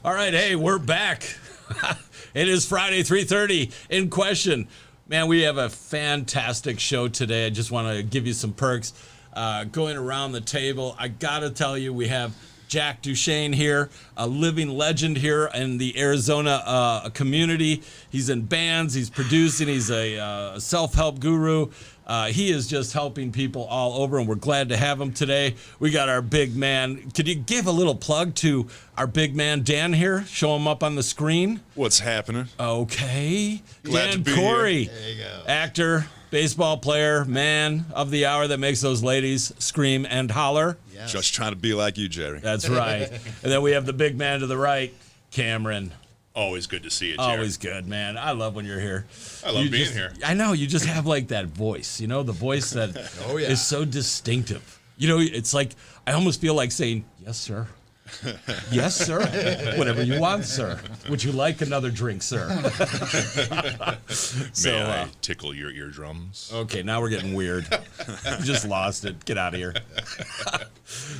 All right, hey, we're back. It is Friday, 3:30 in question. Man, we have a fantastic show today. I just want to give you some perks. Going around the table, I got to tell you, we have Jack Duchesne here, a living legend here in the Arizona community. He's in bands, he's producing, he's a self-help guru. He is just helping people all over, and we're glad to have him today. We got our big man. Could you give a little plug to our big man, Dan, here? Show him up on the screen. What's happening? Okay. Glad Dan to be Corey, here. There you go. actor, baseball player, man of the hour that makes those ladies scream and holler. Yes. Just trying to be like you, Jerry. That's right. And then we have the big man to the right, Cameron. Always good to see you, Jerry. Always good, man. I love when you're here. I love being just, here. I know, you just have like that voice, you know, the voice that Oh, yeah. is so distinctive. You know, it's like, I almost feel like saying, yes, sir. Yes, sir. Whatever you want, sir. Would you like another drink, sir? May I tickle your eardrums? Okay, now we're getting weird. You just lost it. Get out of here.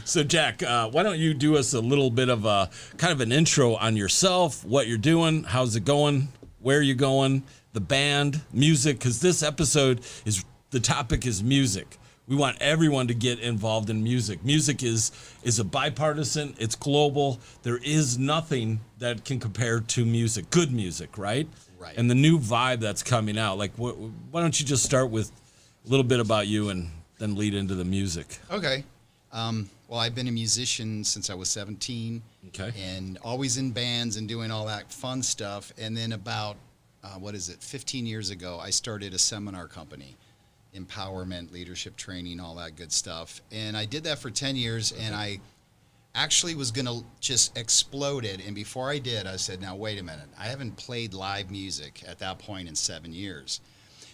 So, Jack, why don't you do us a little bit of a kind of an intro on yourself, what you're doing, how's it going, where you going, the band, music, because this episode is the topic is music. We want everyone to get involved in music. Music is a bipartisan. It's global. There is nothing that can compare to music. Good music, right? Right. And the new vibe that's coming out. Like, why don't you just start with a little bit about you and then lead into the music? Okay. Well, I've been a musician since I was 17. Okay. And always in bands and doing all that fun stuff. And then about, 15 years ago, I started a seminar company. Empowerment, leadership training, all that good stuff. And I did that for 10 years, and I actually was going to just explode it. And before I did, I said, now, wait a minute. I haven't played live music at that point in 7 years.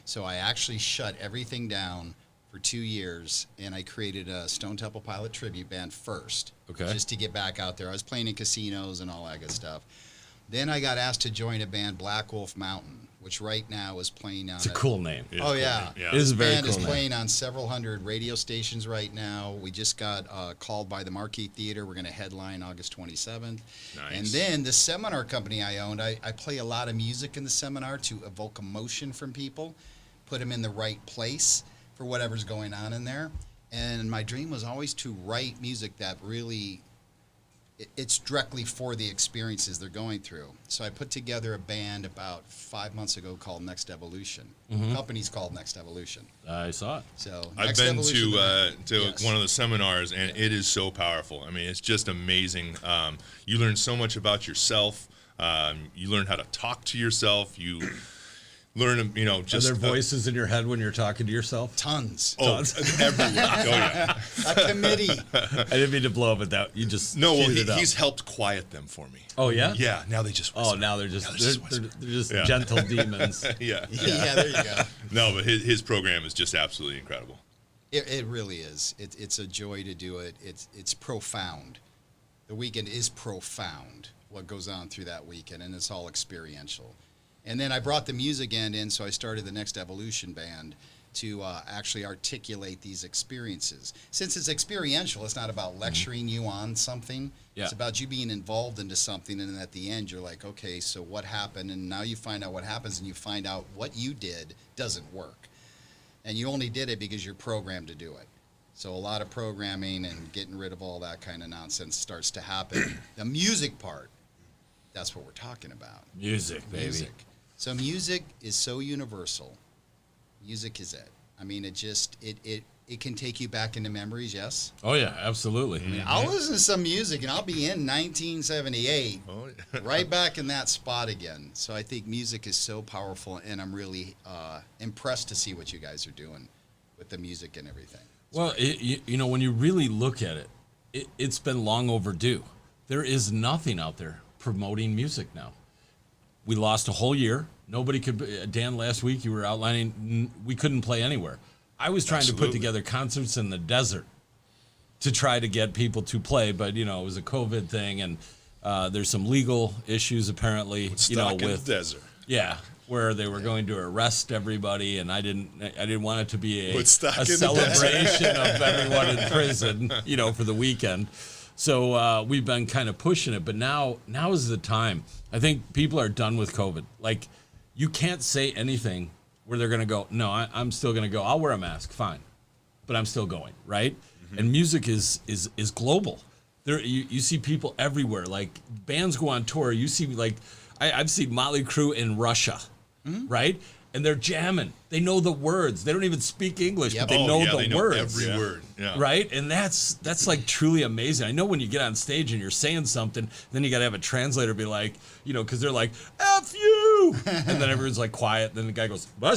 So I actually shut everything down for 2 years, and I created a Stone Temple Pilot tribute band first. Okay. Just to get back out there. I was playing in casinos and all that good stuff. Then I got asked to join a band, Black Wolf Mountain, which right now is playing on. It's a cool name. It is Oh, cool. yeah. Yeah. It is a very Band cool is name. playing on several hundred radio stations right now. We just got called by the Marquee Theater. We're going to headline August 27th. Nice. And then the seminar company I owned, I play a lot of music in the seminar to evoke emotion from people, put them in the right place for whatever's going on in there. And my dream was always to write music that really, it's directly for the experiences they're going through. So I put together a band about 5 months ago called Next Evolution. The company's called Next Evolution. I saw it. So I've Next been Evolution, to yes. one of the seminars, and it is so powerful. I mean, it's just amazing. You learn so much about yourself. You learn how to talk to yourself. You learn, just Are there voices in your head when you're talking to yourself? Tons. everywhere. Oh yeah. A committee. I didn't mean to blow up at that. You just No, well, queued it up. he's helped quiet them for me. Oh, yeah? Yeah. Now they just. Oh, whisper. now they're just whisper. they're just Yeah. gentle demons. Yeah. Yeah, there you go. No, but his program is just absolutely incredible. It really is. It's a joy to do it. It's profound. The weekend is profound, what goes on through that weekend, and it's all experiential. And then I brought the music end in, so I started the Next Evolution band to actually articulate these experiences. Since it's experiential, it's not about lecturing you on something. Yeah. It's about you being involved into something, and then at the end, you're like, okay, so what happened? And now you find out what happens, and you find out what you did doesn't work. And you only did it because you're programmed to do it. So a lot of programming and getting rid of all that kind of nonsense starts to happen. The music part, that's what we're talking about. Music, baby. Music. So music is so universal. Music is it. I mean, it can take you back into memories, yes? Oh, yeah, absolutely. I'll listen to some music and I'll be in 1978, Oh, yeah. right back in that spot again. So I think music is so powerful, and I'm really impressed to see what you guys are doing with the music and everything. Well, when you really look at it, it's been long overdue. There is nothing out there promoting music now. We lost a whole year. Nobody could. Dan, last week you were outlining we couldn't play anywhere. I was trying to put together concerts in the desert to try to get people to play, but it was a COVID thing, and there's some legal issues apparently. Stuck in the desert. Yeah, where they were going to arrest everybody, and I didn't want it to be a Woodstock in the celebration of everyone in prison, for the weekend. So we've been kind of pushing it, but now is the time. I think people are done with COVID. Like, you can't say anything where they're going to go, no, I'm still going to go. I'll wear a mask, fine, but I'm still going, right? And music is global. There, you see people everywhere. Like, bands go on tour. You see, like, I've seen Motley Crue in Russia, right? And they're jamming. They know the words. They don't even speak English, but they know the words. Every word. Yeah. Right? And that's like truly amazing. I know when you get on stage and you're saying something, then you got to have a translator be like, because they're like, F you. And then everyone's like quiet. Then the guy goes, Yeah.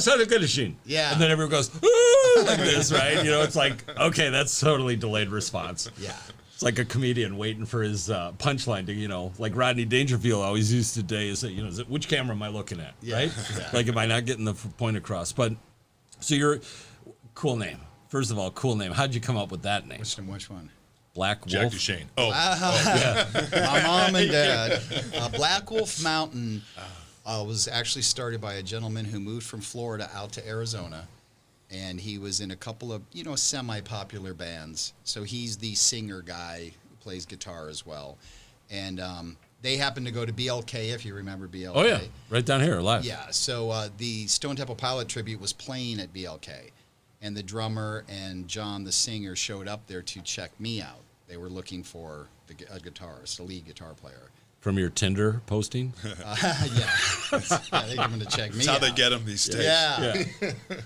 And then everyone goes, ooh, like this, right? It's like, okay, that's totally delayed response. Yeah. It's like a comedian waiting for his punchline to, like Rodney Dangerfield always used to say, is it, which camera am I looking at, right? Yeah. Like, am I not getting the point across? But, so you're, cool name. First of all, cool name. How'd you come up with that name? Which one? Black Wolf? Jack Duchesne. Oh, My mom and dad. Black Wolf Mountain was actually started by a gentleman who moved from Florida out to Arizona. And he was in a couple of, semi-popular bands. So he's the singer guy who plays guitar as well. And they happened to go to BLK, if you remember BLK. Oh, yeah. Right down here, live. Yeah. So the Stone Temple Pilot tribute was playing at BLK. And the drummer and John, the singer, showed up there to check me out. They were looking for a guitarist, a lead guitar player. From your Tinder posting? Yeah, they come to check me That's how out. they get them these days. Yeah.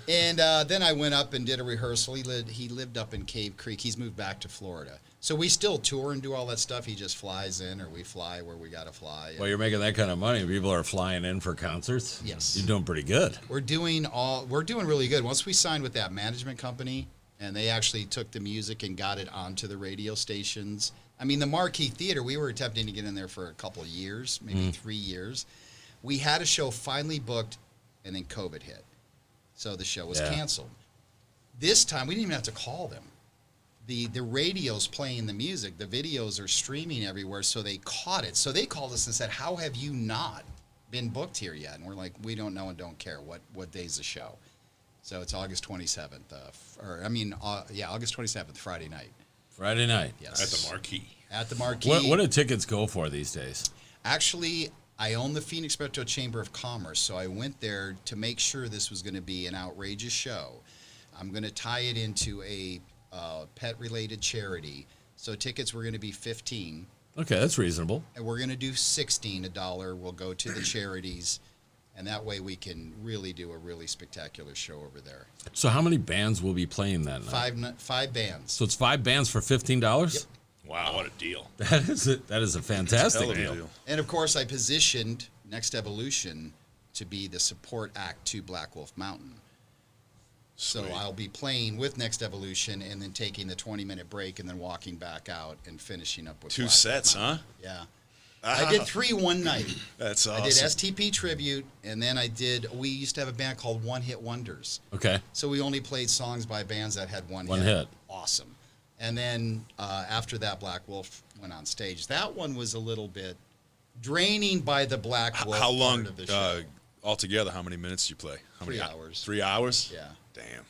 And then I went up and did a rehearsal. He lived up in Cave Creek. He's moved back to Florida. So we still tour and do all that stuff. He just flies in, or we fly where we got to fly. Well, you're making that kind of money. People are flying in for concerts. Yes. You're doing pretty good. We're doing really good. Once we signed with that management company, and they actually took the music and got it onto the radio stations. I mean, the Marquee Theater, we were attempting to get in there for a couple of years, maybe 3 years. We had a show finally booked, and then COVID hit. So the show was canceled. This time, we didn't even have to call them. The radio's playing the music. The videos are streaming everywhere, so they caught it. So they called us and said, how have you not been booked here yet? And we're like, we don't know and don't care. What day's the show? So it's August 27th. August 27th, Friday night. Friday night. Yes. at the Marquee. At the Marquee. What do tickets go for these days? Actually, I own the Phoenix Metro Chamber of Commerce, so I went there to make sure this was going to be an outrageous show. I'm going to tie it into a pet-related charity. So tickets were going to be $15. Okay, that's reasonable. And we're going to do $16. $1 will go to the charities. And that way we can really do a really spectacular show over there. So how many bands will be playing that night? Five bands. So it's 5 bands for $15? Yep. Wow, what a deal. That is a fantastic Hell of a deal. And of course, I positioned Next Evolution to be the support act to Black Wolf Mountain. So Sweet. I'll be playing with Next Evolution and then taking the 20-minute break and then walking back out and finishing up with Two Black Wolf sets, Mountain. huh? Yeah. I did 3 one night. That's awesome. I did STP Tribute, and then we used to have a band called One Hit Wonders. Okay. So we only played songs by bands that had one One hit. hit. Awesome. And then after that, Black Wolf went on stage. That one was a little bit draining by the Black Wolf How long part of the show. altogether? How many minutes do you play? How 3 many hours. 3 hours? Yeah. Damn.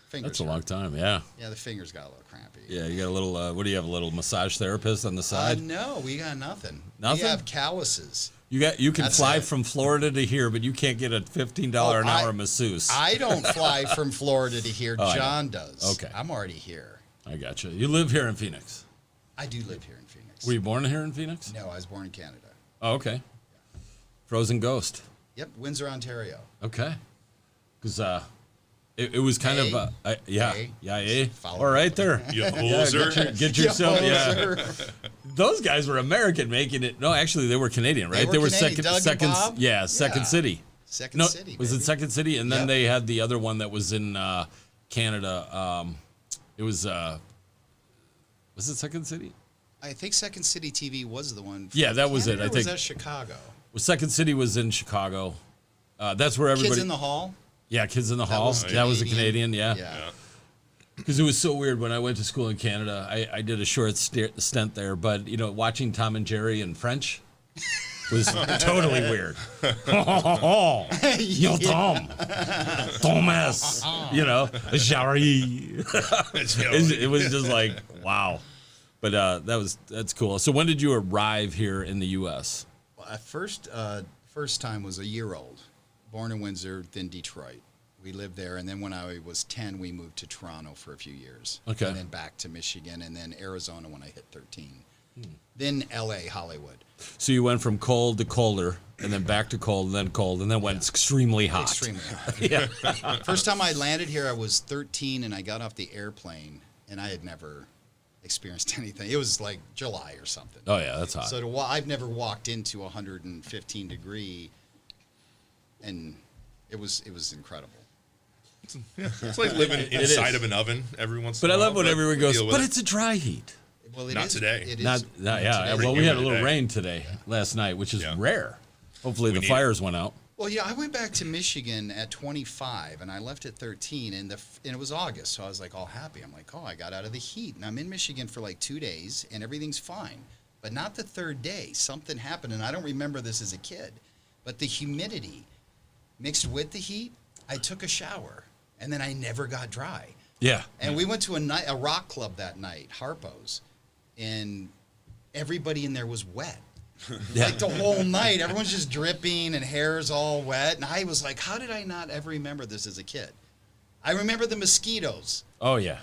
Fingers That's a hurt. long time, yeah. Yeah, the fingers got a little crampy. Yeah, you got a little, what do you have, a little massage therapist on the side? No, we got nothing. Nothing? We have calluses. You can That's fly it. from Florida to here, but you can't get a $15 an hour masseuse. I don't fly from Florida to here. Oh, I know. John does. Okay. I'm already here. I got you. You live here in Phoenix. I do live here in Phoenix. Were you born here in Phoenix? No, I was born in Canada. Oh, okay. Frozen Ghost. Yep, Windsor, Ontario. Okay. Because it was kind Hey. of, Hey. yeah. Follow All right there. You Yeah, hoser. get yourself, yeah. Sir. Those guys were American making it. No, actually, they were Canadian, right? were Canadian. Doug and second, Bob? yeah, Second Yeah. City. Second No, City. was it baby. Second City? And then Yep. they had the other one that was in Canada. It was it Second City? I think Second City TV was the one. Yeah, that was it, Canada, I or think. Was that Chicago? Well, Second City was in Chicago. That's where everybody. Kids in the Hall. Yeah, Kids in the Hall. was That was a Canadian. Yeah. Yeah. Because it was so weird when I went to school in Canada. I did a short stint there, but watching Tom and Jerry in French was totally weird. Yo, Tom, Thomas, Jerry. It was just like, wow. But that's cool. So when did you arrive here in the U.S.? Well, at first time was a year old, born in Windsor, then Detroit. We lived there, and then when I was 10, we moved to Toronto for a few years. Okay. And then back to Michigan, and then Arizona when I hit 13. Then L.A., Hollywood. So you went from cold to colder, and then back to cold, and then went extremely hot. Extremely hot. Yeah. First time I landed here, I was 13, and I got off the airplane, and I had never experienced anything. It was like July or something. Oh yeah, that's hot. So I've never walked into 115 degree, and it was incredible. It's like living inside of an oven every once in But a I while. love when everyone goes, deal with but it. it's a dry heat. Well, Not today. It is. Not yeah. today. Well, we had a little today. rain today, last night, which is Yeah. rare. Hopefully the need fires went out. Well, yeah, I went back to Michigan at 25, and I left at 13, and it was August, so I was like all happy. I'm like, oh, I got out of the heat, and I'm in Michigan for like 2 days, and everything's fine. But not the third day. Something happened, and I don't remember this as a kid, but the humidity mixed with the heat, I took a shower, and then I never got dry. Yeah. And we went to a rock club that night, Harpo's, and everybody in there was wet. Yeah. Like the whole night, everyone's just dripping and hair's all wet. And I was like, how did I not ever remember this as a kid? I remember the mosquitoes. Oh yeah.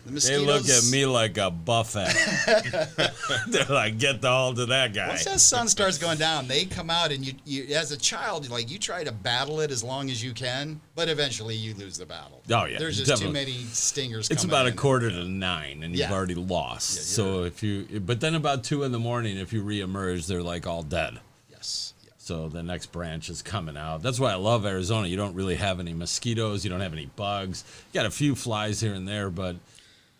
The They mosquitoes. look at me like a buffet. They're like, get the hold of that guy. Once that sun starts going down, they come out, and you as a child, you try to battle it as long as you can, but eventually you lose the battle. Oh, yeah, There's just definitely. too many stingers. It's coming about a in. quarter to 9, and you've Yeah. already lost. Yeah, So but then about 2 in the morning, if you reemerge, they're like all dead. Yes. Yeah. So the next branch is coming out. That's why I love Arizona. You don't really have any mosquitoes. You don't have any bugs. You got a few flies here and there, but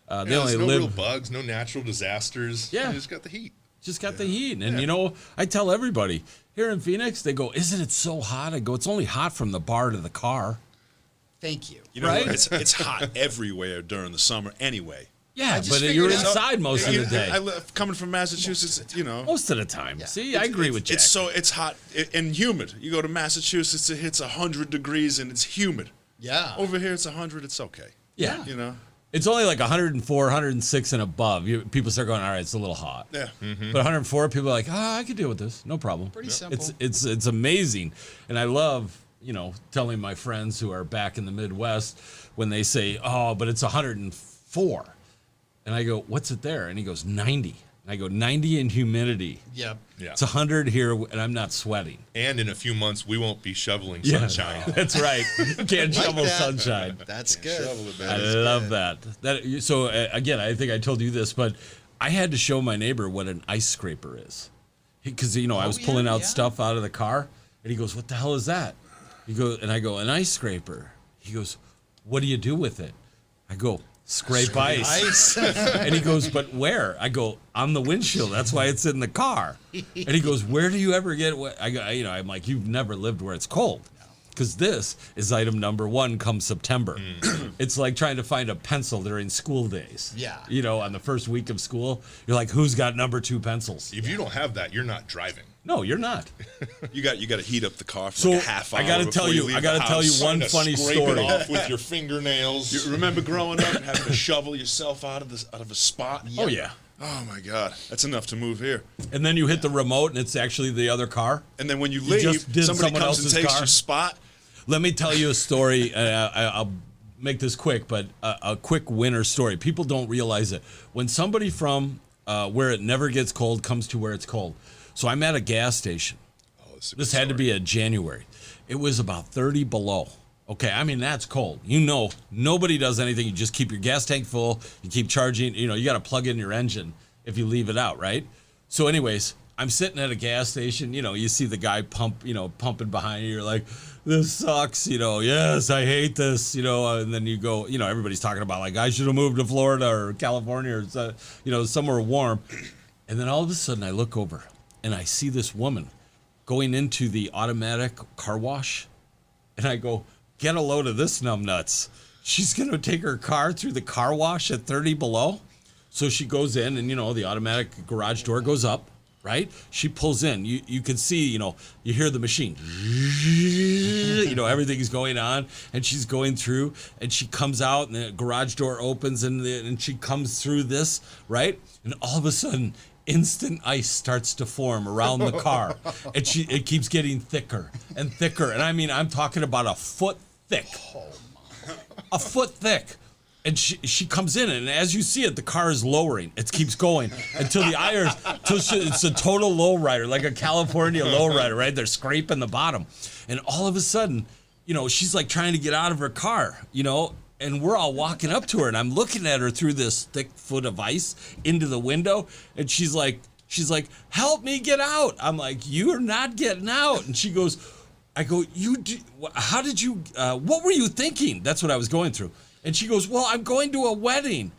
they Yeah, only there's no live. real bugs, no natural disasters. Yeah. You just got the heat. Just got the heat. And, I tell everybody here in Phoenix, they go, isn't it so hot? I go, it's only hot from the bar to the car. Thank you. You know, Right? it's hot everywhere during the summer anyway. Yeah, I just but figured you're it out. inside most of the day. Coming from Massachusetts, Most of the time. Yeah. See, I agree with Jack. it's hot and humid. You go to Massachusetts, it hits 100 degrees and it's humid. Yeah. Over here, it's 100. It's okay. Yeah. You know. It's only like 104, 106 and above. People start going, all right, it's a little hot. Yeah. But 104, people are like, I can deal with this. No problem. Pretty simple. It's amazing. And I love, telling my friends who are back in the Midwest when they say, oh, but it's 104. And I go, what's it there? And he goes, 90. And I go, 90 in humidity. Yep. Yeah. It's 100 here, and I'm not sweating. And in a few months, we won't be shoveling Yeah. sunshine. That's right. You can't Like shovel that. sunshine. That's good. shovel it, I baby. love that. So again, I think I told you this, but I had to show my neighbor what an ice scraper is, because I was yeah, pulling out yeah. stuff out of the car, and he goes, "What the hell is that?" And I go, "An ice scraper." He goes, "What do you do with it?" I go, "Scrape ice." Ice. And he goes, "But where?" I go, "On the windshield. That's why it's in the car." And he goes, "Where do you ever get what?" I go, I'm like, "You've never lived where it's cold." Because this is item number 1 come September. It's like trying to find a pencil during school days. Yeah. On the first week of school, you're like, who's got number 2 pencils? If you don't have that, you're not driving. No, you're not. You got to heat up the car for So, like a half hour. I gotta tell before you- leave I gotta the tell you house. one Trying to funny scrape story. it off with your fingernails. You remember growing up and having to shovel yourself out of a spot? Oh, yeah. Oh my God, that's enough to move here. And then you hit the remote, and it's actually the other car. And then when you just leave, did somebody someone comes and else's takes car? your spot. Let me tell you a story. I'll make this quick, but a quick winter story. People don't realize it. When somebody from where it never gets cold comes to where it's cold. So I'm at a gas station. Oh, this is a This good had to story. be a January. It was about 30 below. Okay, I mean, that's cold. Nobody does anything. You just keep your gas tank full. You keep charging. You got to plug in your engine if you leave it out, right? So anyways, I'm sitting at a gas station. You see the guy pumping behind you. You're like, this sucks. Yes, I hate this. And then you go, everybody's talking about like, I should have moved to Florida or California or, somewhere warm. And then all of a sudden I look over and I see this woman going into the automatic car wash. And I go, get a load of this numbnuts. She's going to take her car through the car wash at 30 below. So she goes in and, the automatic garage door goes up. right? She pulls in. You can see, you hear the machine. Everything's going on, and she's going through, and she comes out, and the garage door opens, and she comes through this, right? And all of a sudden, instant ice starts to form around the car, and it keeps getting thicker and thicker. And I mean, I'm talking about a foot thick. A foot thick. And she comes in, and as you see it, the car is lowering. It keeps going until it's a total lowrider, like a California lowrider, right? They're scraping the bottom. And all of a sudden, she's like trying to get out of her car, and we're all walking up to her, and I'm looking at her through this thick foot of ice into the window, and she's like, help me get out. I'm like, you're not getting out. And she goes, how did you, what were you thinking? That's what I was going through. And she goes, well, I'm going to a wedding,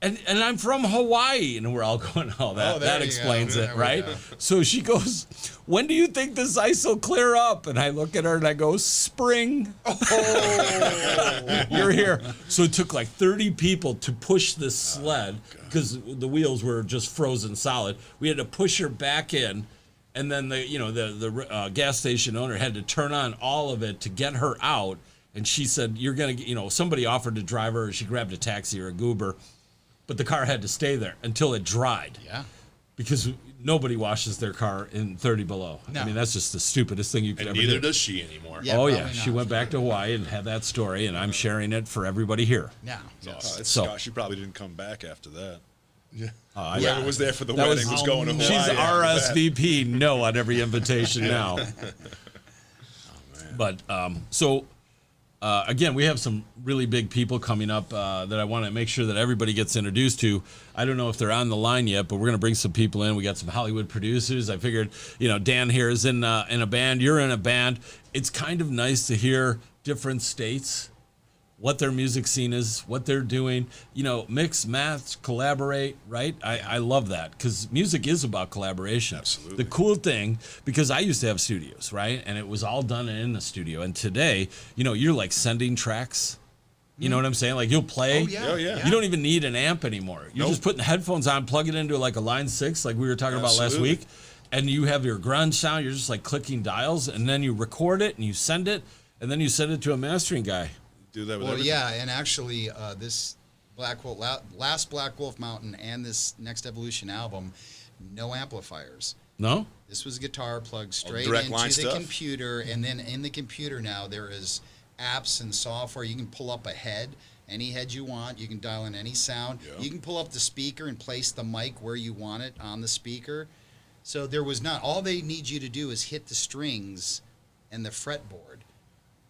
and I'm from Hawaii. And we're all going, that explains it, right? So she goes, when do you think this ice will clear up? And I look at her and I go, spring. Oh, you're here. So it took like 30 people to push this sled because the wheels were just frozen solid. We had to push her back in. And then the gas station owner had to turn on all of it to get her out. And she said, you're going to, somebody offered to drive her, or she grabbed a taxi or a goober, but the car had to stay there until it dried. Yeah. Because nobody washes their car in 30 below. No. I mean, that's just the stupidest thing you could ever do. Neither does she anymore. Yeah, oh, yeah. probably She not. went back to Hawaii and had that story, and I'm sharing it for everybody here. Yeah. It's So- Scott. She probably didn't come back after that. Yeah. Whoever was there for the That wedding was going to Hawaii. She's after that. RSVP no on every invitation now. But again, we have some really big people coming up that I want to make sure that everybody gets introduced to. I don't know if they're on the line yet, but we're going to bring some people in. We got some Hollywood producers. I figured, Dan here is in a band. You're in a band. It's kind of nice to hear different states, what their music scene is, what they're doing, mix, match, collaborate, right? I love that because music is about collaboration. Absolutely. The cool thing, because I used to have studios, right? And it was all done in the studio. And today, you're like sending tracks. You know what I'm saying? Like you'll play. Oh, yeah. Oh, yeah. You don't even need an amp anymore. You're just putting the headphones on, plug it into like a Line 6, like we were talking about last Absolutely. week. And you have your grunge sound. You're just like clicking dials. And then you record it and you send it. And then you send it to a mastering guy. Do that with Well, everything. yeah, and actually, this last Black Wolf Mountain and this Next Evolution album, no amplifiers. No? This was guitar plugged straight direct into line the stuff? computer, and then in the computer now there is apps and software. You can pull up a head, any head you want. You can dial in any sound. Yeah. You can pull up the speaker and place the mic where you want it on the speaker. So there was not. All they need you to do is hit the strings and the fretboard.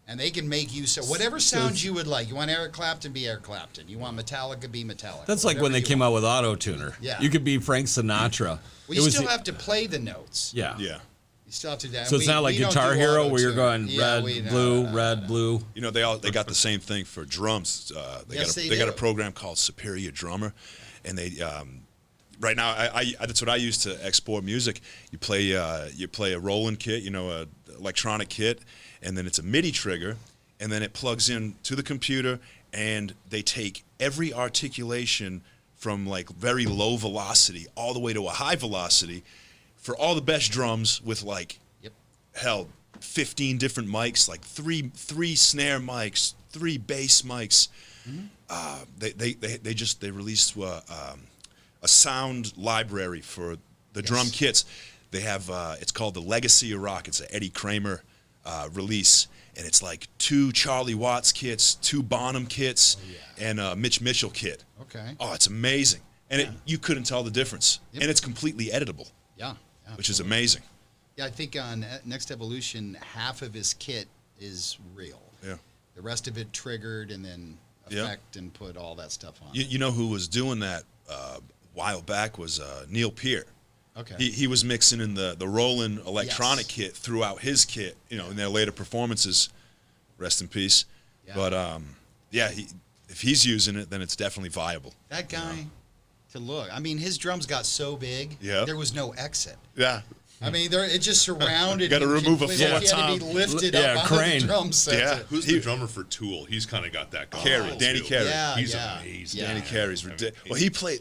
And they can make you so whatever sound you would like. You want Eric Clapton, be Eric Clapton. You want Metallica, be Metallica. That's like when they came out with Auto Tuner. Yeah. You could be Frank Sinatra. Well, It you was still the- have to play the notes. Yeah. Yeah. You still have to do that. So it's not like we don't Guitar do Hero auto where you're tune. going Yeah, red, blue, red, blue. They got the same thing for drums. Yes, They they got a do. program called Superior Drummer, and they right now I that's what I use to export music. You play a Roland kit, a electronic kit, and then it's a MIDI trigger, and then it plugs in to the computer, and they take every articulation from like very low velocity all the way to a high velocity for all the best drums with like Yep. hell 15 different mics, like three snare mics, 3 bass mics. They released a sound library for the drum kits. They have it's called the Legacy of Rock. It's an Eddie Kramer release, and it's like 2 Charlie Watts kits, 2 Bonham kits, and a Mitch Mitchell kit. Okay. Oh, it's amazing, and you couldn't tell the difference, Yep. and it's completely editable, Yeah. which is amazing. Yeah, I think on Next Evolution, half of his kit is real. Yeah. The rest of it triggered and then Yeah. effect and put all that stuff on. You know who was doing that a while back was Neil Peart. Okay. He was mixing in the Roland electronic Yes. kit throughout his kit, in their later performances. Rest in peace. Yeah. But if he's using it, then it's definitely viable. That guy, to look. I mean, his drums got so big, Yeah. there was no exit. Yeah. I mean, it just surrounded. Gotta him remove a completely. foot He had to be top. lifted Yeah, up out of crane. the drum set. Yeah. Who's the drummer for Tool? He's kind of got that going. Carey, on, Danny too. Carey. Yeah, He's yeah. amazing. Yeah. Danny Carey's ridiculous. Well, he played.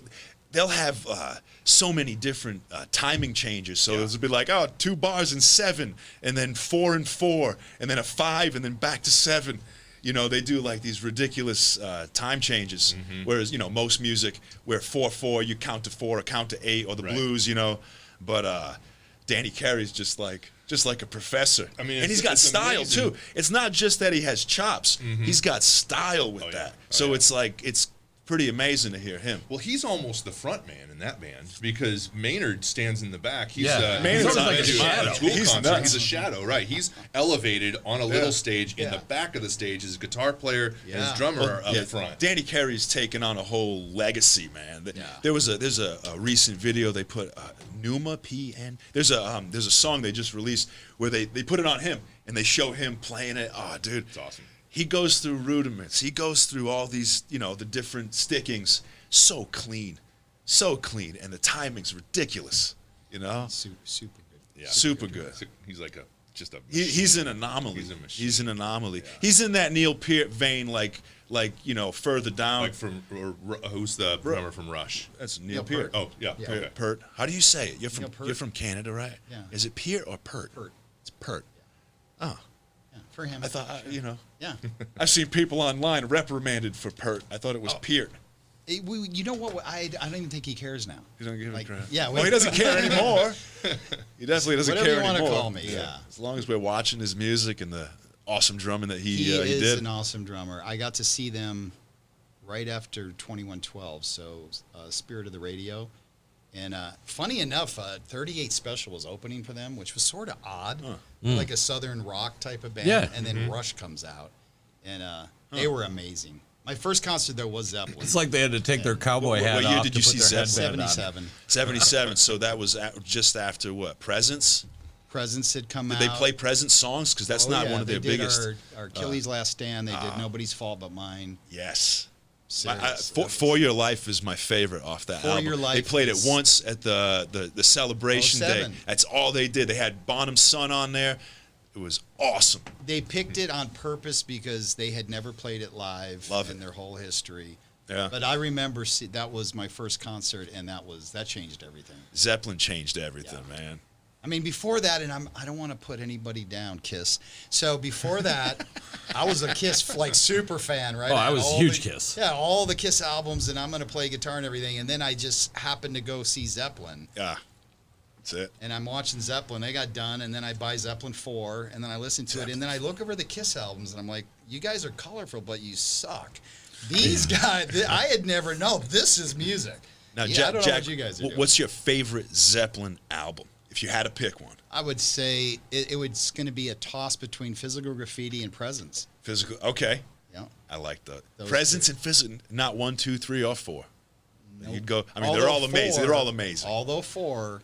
they'll have so many different timing changes. So it'll be like, 2 bars and 7, and then 4 and 4, and then a 5, and then back to 7. You know, they do like these ridiculous time changes. Whereas, you know, most music where 4/4, you count to 4 or count to 8, or the blues, you know. But Danny Carey's just like a professor. I mean, and he's got it's style amazing. too. It's not just that he has chops; he's got style with that. So it's like it's pretty amazing to hear him. Well, he's almost the front man in that band because Maynard stands in the back. He's Yeah. Maynard's he's like a been to shadow. Tool He's concert. nuts. He's a shadow, right? He's elevated on a little stage. In the back of the stage, his guitar player and his Yeah. drummer are up front. Danny Carey's taken on a whole legacy, man. There's a recent video they put Numa PN. There's a song they just released where they put it on him and they show him playing it. Oh, dude, It's awesome. He goes through rudiments. He goes through all these, you know, the different stickings. So clean, and the timing's ridiculous. You know, Super good. Yeah. super good. He's like just a. He's an anomaly. He's a machine. He's an anomaly. Yeah. He's in that Neil Peart vein, like you know, further down. Like who's the drummer from Rush? That's Neil Neil Peart. Oh yeah. Yeah. Okay. Pert. How do you say it? Neil Peart. You're from Canada, right? Yeah. Is it Peart or Pert? Pert. It's Pert. Oh, Yeah, for him. I thought you know. Yeah. I've seen people online reprimanded for Pert. I thought it was Peart. You know what? I don't even think he cares now. You don't give him Like, credit. yeah, Well, he doesn't care anymore. He definitely doesn't Whatever care you wanna anymore. call me, yeah. As long as we're watching his music and the awesome drumming that he He is did. an awesome drummer. I got to see them right after 2112, so Spirit of the Radio. And funny enough, 38 Special was opening for them, which was sort of odd, like a southern rock type of band. Yeah. And then Rush comes out, and they were amazing. My first concert, though, was Zeppelin. It's like they had to take their cowboy What hat year off did to you put see their Zeppelin? headband on. 77. 77. So that was just after what? Presents? Presents had come Did out. they play Present songs? Because that's Oh, not yeah, one of they their did biggest. Our Achilles' Last Stand. They did Nobody's Fault But Mine. Yes. Serious. For Your Life is my favorite off that For album. Your Life they played it is- once at the celebration day. 07. That's all they did. They had Bonham Son on there. It was awesome. They picked it on purpose because they had never played it live Love in it. their whole history. Yeah. But I remember that was my first concert, and that changed everything. Zeppelin changed everything, man. I mean, before that, and I don't want to put anybody down, Kiss. So before that, I was a Kiss super fan, right? Oh, I had was all huge the- Kiss. Yeah, all the Kiss albums, and I'm going to play guitar and everything. And then I just happened to go see Zeppelin. Yeah. That's it. And I'm watching Zeppelin. They got done, and then I buy Zeppelin 4, and then I listen to it, and then I look over the Kiss albums, and I'm like, you guys are colorful, but you suck. These guys, I had never known. This is music. Now, Yeah, Jack, I don't know what you guys are doing. what's your favorite Zeppelin album? If you had to pick one. I would say it's going to be a toss between Physical Graffiti and Presence. Physical. Okay. Yeah. I like that. Those Presence two. and physical. Not 1, 2, 3, or 4. Nope. You'd go. I mean, they're all amazing. They're all amazing. Although 4,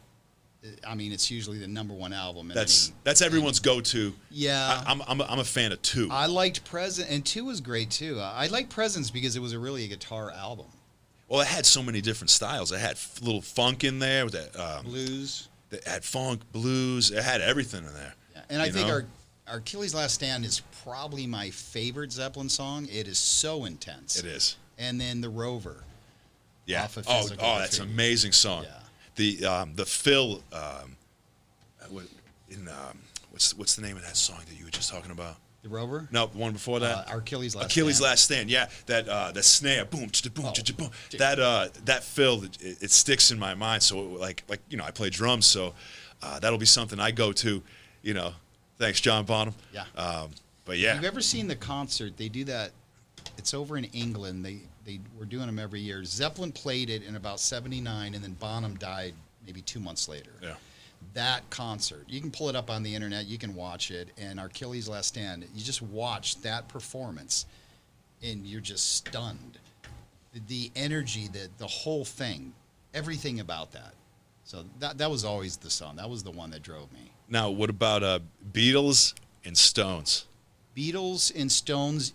I mean, it's usually the number one album. In That's any, everyone's go-to. Yeah. I'm a fan of 2. I liked Presence, and 2 was great too. I liked Presence because it was really a guitar album. Well, it had so many different styles. It had little funk in there. That Blues. it had funk, blues. It had everything in there. Yeah. And I You think know? our Achilles' Last Stand is probably my favorite Zeppelin song. It is so intense. It is. And then The Rover. Yeah. Off of Oh, Physical that's an Graffiti. amazing song. Yeah. The Phil. What's the name of that song that you were just talking about? The Rover? No, the one before that. Our Achilles' Last Achilles' Stand. Last Stand. Yeah, that snare, boom, boom, Oh, boom. dude. That fill, it sticks in my mind. So like I play drums, so that'll be something I go to. Thanks, John Bonham. Yeah. But yeah, You've ever seen the concert? They do that. It's over in England. They were doing them every year. Zeppelin played it in about '79, and then Bonham died maybe 2 months later. Yeah. That concert, you can pull it up on the internet. You can watch it. And our Achilles' Last Stand, you just watch that performance, and you're just stunned. The energy, the whole thing, everything about that. So that was always the song. That was the one that drove me. Now, what about Beatles and Stones? Beatles and Stones,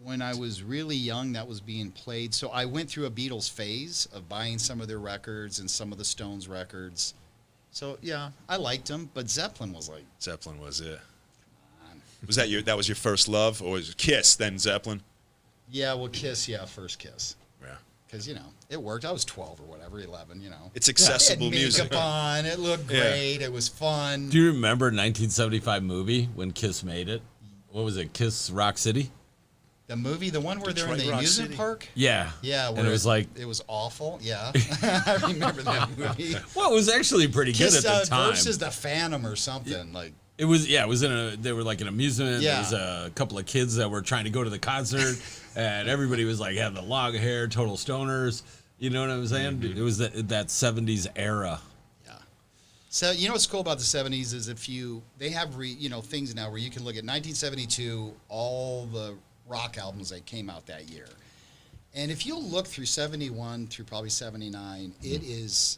when I was really young, that was being played. So I went through a Beatles phase of buying some of their records and some of the Stones records. So yeah, I liked them, but Zeppelin was like, Zeppelin was it. Was that was your first love, or was it Kiss then Zeppelin? yeah, well, Kiss, yeah, first Kiss. Yeah. because it worked. I was 12 or whatever, 11. It's It accessible had music. makeup on. It looked great. It was fun. Do you remember 1975 movie when Kiss made it? What was it? Kiss Rock City? The movie, the one where they're in Detroit the Rock amusement City. park. Yeah. Yeah, And where it was like, it was awful. Yeah, I remember that movie. well, it was actually pretty good Kiss at the time. versus the Phantom or something like. It was they were like an amusement. Yeah. There was a couple of kids that were trying to go to the concert, and everybody was like had the long hair, total stoners. You know what I'm saying? Mm-hmm. It was that 70s era. Yeah. So what's cool about the 70s is they have things now where you can look at 1972, all the rock albums that came out that year, and if you look through 71 through probably 79, it is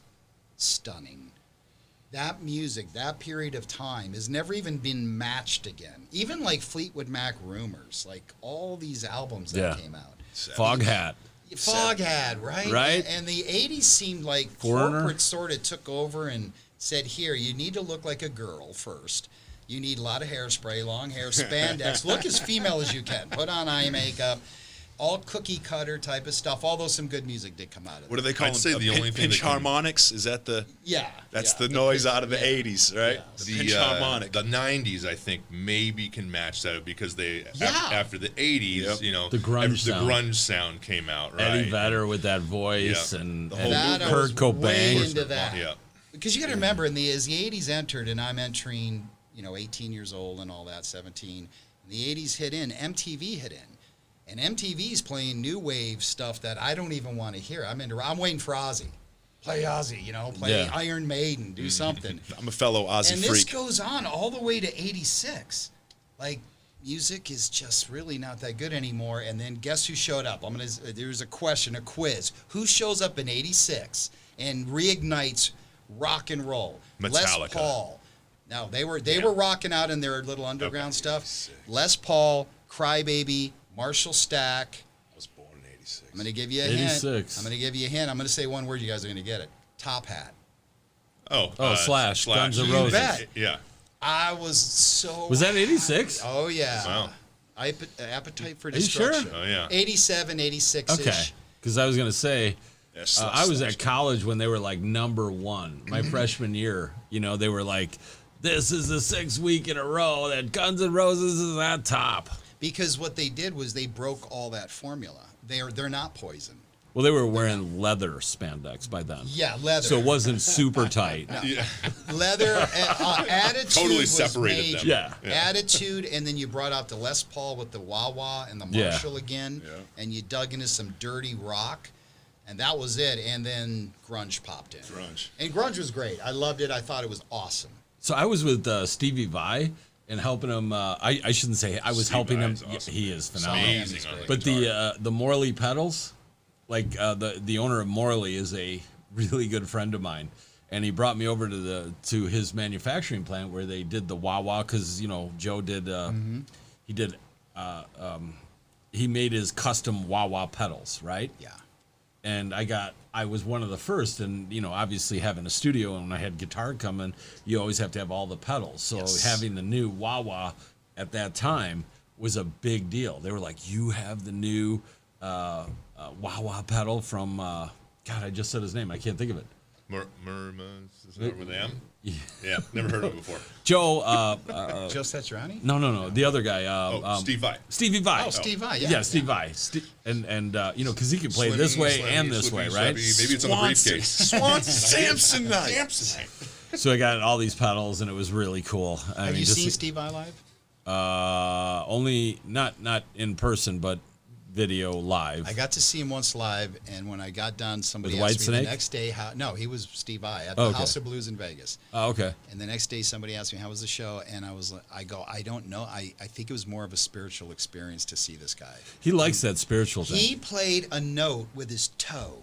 stunning. That music, that period of time has never even been matched again. Even like Fleetwood Mac Rumors, like all these albums that came out. Foghat. Foghat, right? Right. And the 80s seemed like Foreigner. corporate sort of took over and said, here, you need to look like a girl first. You need a lot of hairspray, long hair, spandex. Look as female as you can. Put on eye makeup. All cookie cutter type of stuff. Although some good music did come out of it. What do they call I'd them? say the only thing pinch that can- harmonics? Is that the? Yeah. That's yeah. the noise out of the Yeah. 80s, right? Yeah. The pinch harmonic. The 90s, I think, maybe can match that because they Yeah. after the 80s, Yep. The grunge sound. the grunge sound came out, right? Eddie Vedder with that voice Yeah. and, The whole That I Kurt was way Cobain. into that. Yeah. Because you got to remember, as the 80s entered, and I'm entering, 18 years old and all that, 17, and the 80s hit in, MTV hit in. And MTV's playing new wave stuff that I don't even want to hear. I'm waiting for Ozzy. Play Ozzy, play Yeah. Iron Maiden, do something. I'm a fellow Aussie And this freak. goes on all the way to 86. Like, music is just really not that good anymore. And then guess who showed up? There's a quiz. Who shows up in 86 and reignites rock and roll? Les Metallica. Paul. No, they were rocking out in their little underground Okay. stuff. Les Paul, Crybaby, Marshall Stack. I was born in 86. I'm going to give you a 86. hint. I'm going to give you a hint. I'm going to say one word. You guys are going to get it. Top Hat. Slash, Guns N' You Roses. bet. Yeah. I was so. Was that 86? Oh, yeah. Wow. Appetite for Are you sure? Destruction. Oh yeah. 87, 86 Okay. Because I was going to say, Yeah, I was at college when they were like number one. My freshman year, they were like, this is the 6th week in a row that Guns N' Roses is at top. Because what they did was they broke all that formula. They're not Poison. Well, they were wearing leather spandex by then. Yeah, leather. So it wasn't super tight. Yeah. Leather, attitude Totally was separated major. them. Yeah. Attitude, and then you brought out the Les Paul with the wah-wah and the Yeah. Marshall again, and you dug into some dirty rock, and that was it. And then grunge popped in. Grunge. And grunge was great. I loved it. I thought it was awesome. So I was with Stevie Vai and helping him. I shouldn't say I was Steve helping him. Vai's awesome. He is phenomenal. Amazing He's on great. the But guitar. the Morley pedals, like the owner of Morley is a really good friend of mine, and he brought me over to his manufacturing plant where they did the wah wah because Joe did he did he made his custom wah wah pedals, right? Yeah. And I was one of the first, and obviously having a studio and when I had guitar coming, you always have to have all the pedals. So Yes. having the new wah wah at that time was a big deal. They were like, "You have the new wah wah pedal from God." I just said his name. I can't think of it. Is that with them? Yeah. Never heard of it before. Joe. Joe Satriani? No. The other guy. Steve Vai. Stevie Vai. Oh, Steve Vai, Yeah, yeah. Steve Vai. And because he can play this way and this way, right? Maybe it's on the briefcase. Swanson, Samsonite. So I got all these pedals, and it was really cool. Have you seen Steve Vai live? Only not in person, but video live. I got to see him once live, and when I got done, somebody With asked me Whitesnake? the next day how. No, he was Steve Vai at the Oh, okay. House of Blues in Vegas. Oh, okay. And the next day, somebody asked me how was the show, and I don't know. I think it was more of a spiritual experience to see this guy. He likes that spiritual thing. He played a note with his toe.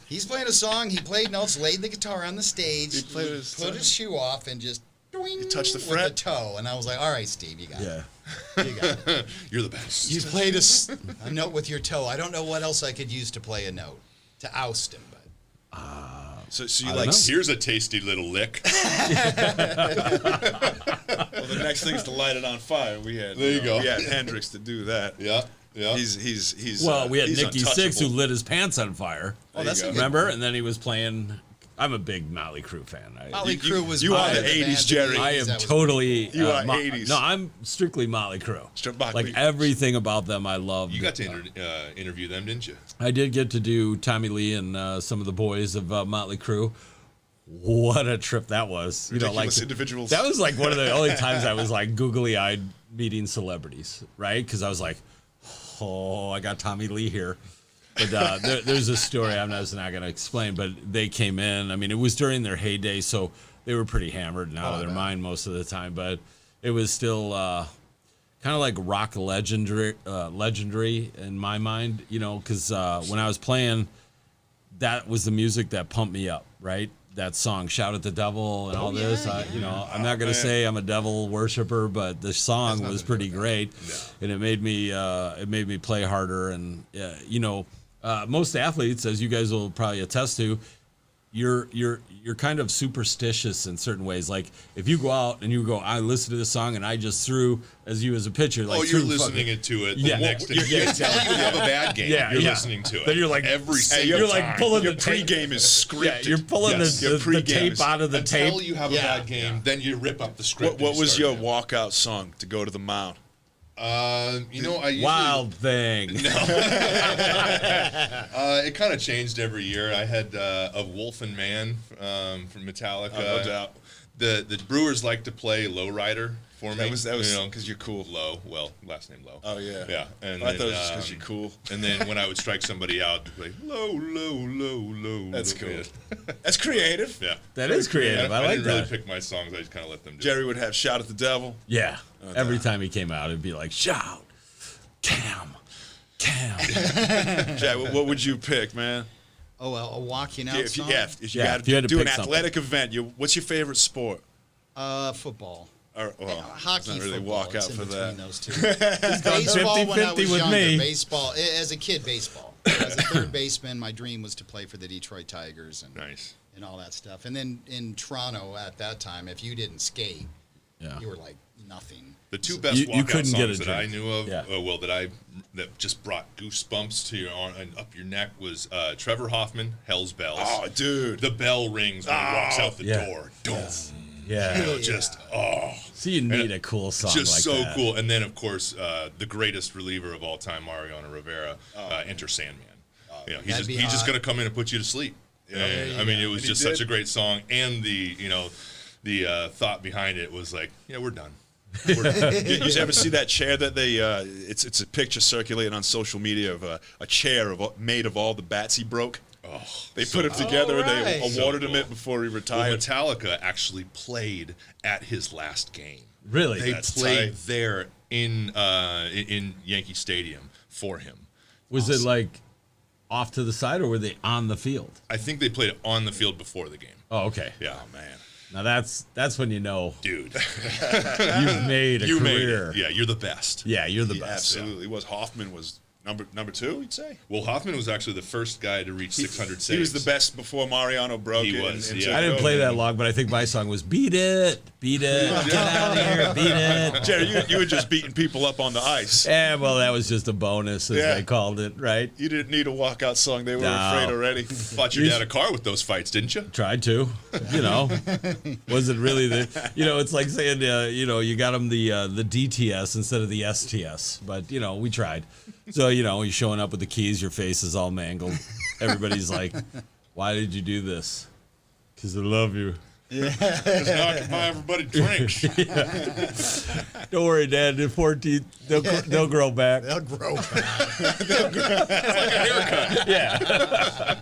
He's playing a song. He played notes, laid the guitar on the stage, He played his put toe. his shoe off, and just touched the with fret? the toe. And I was like, "All right, Steve, you got Yeah. it. You got it. You're the best. You played a note with your toe. I don't know what else I could use to play a note to oust him, but So you don't like? know. Here's a tasty little lick. Well, the next thing is to light it on fire. We had There you go. We had Hendrix to do that. Yeah. Yeah. He's Well, we had he's Nikki Sixx who untouchable. lit his pants on fire. Oh, that's a good Remember? one. And then he was playing. I'm a big Motley Crue fan. Motley Crue was you one are of the bands 80s, in the Jerry. 80s I am that was totally. You are 80s. No, I'm strictly Motley Crue. Motley. Like everything about them, I loved. You got to interview them, didn't you? I did get to do Tommy Lee and some of the boys of Motley Crue. What a trip that was! Ridiculous individuals. That was like one of the only times I was like googly-eyed meeting celebrities, right? Because I was like, oh, I got Tommy Lee here. But there's a story I'm not going to explain, but they came in. I mean, it was during their heyday, so they were pretty hammered and out of their mind most of the time. But it was still kind of like rock legendary in my mind, because when I was playing, that was the music that pumped me up, right? That song, "Shout at the Devil" and all this. I'm not gonna say I'm a devil worshiper, but the song was pretty great, and it made me play harder. And most athletes, as you guys will probably attest to, you're kind of superstitious in certain ways. Like if you go out and you go, I listen to this song and I just threw as a pitcher. Like, You're listening to it the next day. You have a bad game. Yeah, You're listening to it. Then you're like every you're like time. pulling Your the tape. pregame is scripted. Yeah, you're pulling Yes, your the pregame tape is- out of the tape. Until you have a bad game, then you rip up the script. What and was start your again. walkout song to go to the mound? I usually, Wild Thing. It kind of changed every year. I had a Wolf and Man from Metallica. No doubt. The Brewers like to play Lowrider for me. That was because you're cool. Low. Well, last name Low. Oh yeah. Yeah. And I thought it then, was just because you're cool. And then when I would strike somebody out, to play low, low, low, low. That's low. cool. That's creative. Yeah. That is creative. I like didn't really that. pick my songs. I just kind of let them do it. Jerry would have "Shout at the Devil." Yeah. Every time he came out, it'd be like, shout, Cam. Jack, what would you pick, man? Oh, well, a walking out If you, song? if you Yeah, had if you had to to do an pick something. athletic event, what's your favorite sport? Football. Or, well, Hockey, it's not really football. walk It's out in for between that. those two. Baseball when I 50-50 was with younger. me. Baseball. As a kid, baseball. As a third baseman, my dream was to play for the Detroit Tigers and Nice. and all that stuff. And then in Toronto at that time, if you didn't skate, Yeah. you were like nothing. The two best You walkout couldn't get songs a that I drink. knew of, Yeah. that just brought goosebumps to your arm and up your neck was Trevor Hoffman, "Hell's Bells." Oh, dude. The bell rings when he walks out the Yeah. door. Don't. Yeah. Just So you need a cool song just like so that. cool. And then of course the greatest reliever of all time, Mariano Rivera, Enter Sandman. He's That'd be just hot. gonna come in and put you to sleep. And, I mean, it was And he just did. such a great song, and the thought behind it was like, yeah, we're done. You ever see that chair that they? It's a picture circulating on social media of a chair made of all the bats he broke. Oh, They put him together and they right. awarded So him cool. it before he Well, retired. Metallica actually played at his last game. Really? They That's played tight. there in Yankee Stadium for him. Was it like off to the side or were they on the field? I think they played it on the field before the game. Oh, okay. Yeah, Man, Now that's when you know dude, you've made a you made career. it. Yeah, you're the best. Yeah, you're the he best. absolutely was. Hoffman was number two, you'd say. Well, Hoffman was actually the first guy to reach 600 saves. He was the best before Mariano broke He it. was, and yeah. took I it didn't over. play that long, but I think my song was "Beat It, Beat It, Get Out of Here, Beat It." Jerry, you were just beating people up on the ice. Yeah, well, that was just a bonus, as Yeah. they called it, right? You didn't need a walkout song. They were No. afraid already. Bought your dad a car with those fights, didn't you? Tried to, was it really the? It's like saying, you got them the DTS instead of the STS, but we tried. So you're showing up with the keys, your face is all mangled. Everybody's like, "Why did you do this?" Because I love you. Because now I can buy everybody drinks. Don't worry, Dad. The 14th, they'll grow back. They'll grow. Yeah.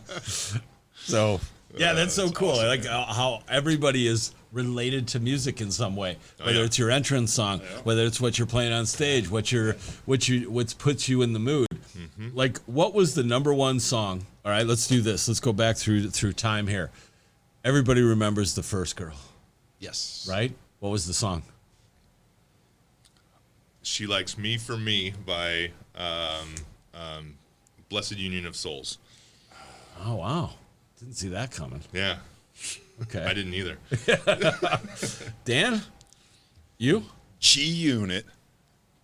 So yeah, that's so cool. I like how everybody is related to music in some way. Whether yeah. it's your entrance song, whether it's what you're playing on stage, what's puts you in the mood. Like, what was the number one song? All right, let's do this. Let's go back through time here. Everybody remembers The First Girl, Yes. right? What was the song? She Likes Me for Me by Blessed Union of Souls. Oh wow, didn't see that coming. Yeah, Okay, I didn't either. Dan, you? G Unit,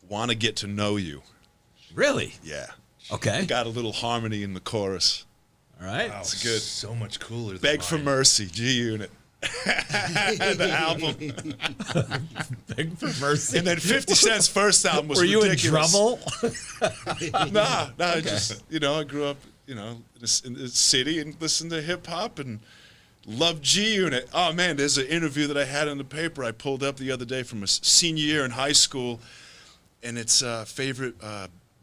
want to get to know you. Really? Yeah. Okay. Got a little harmony in the chorus. All right. Wow, It's good. So much cooler. Than Beg for mine. Mercy, G Unit. The album. Beg for mercy. And then 50 Cent's first album was Were you ridiculous. in trouble? Nah, just, I grew up, in the city and listened to hip hop and loved G Unit. Oh man, there's an interview that I had in the paper I pulled up the other day from a senior year in high school, and it's favorite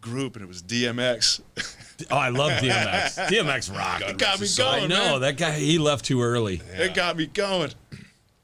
group, and it was DMX. Oh, I love DMX. DMX rock. It got me I going, know man. that guy. He left too early. It got me going.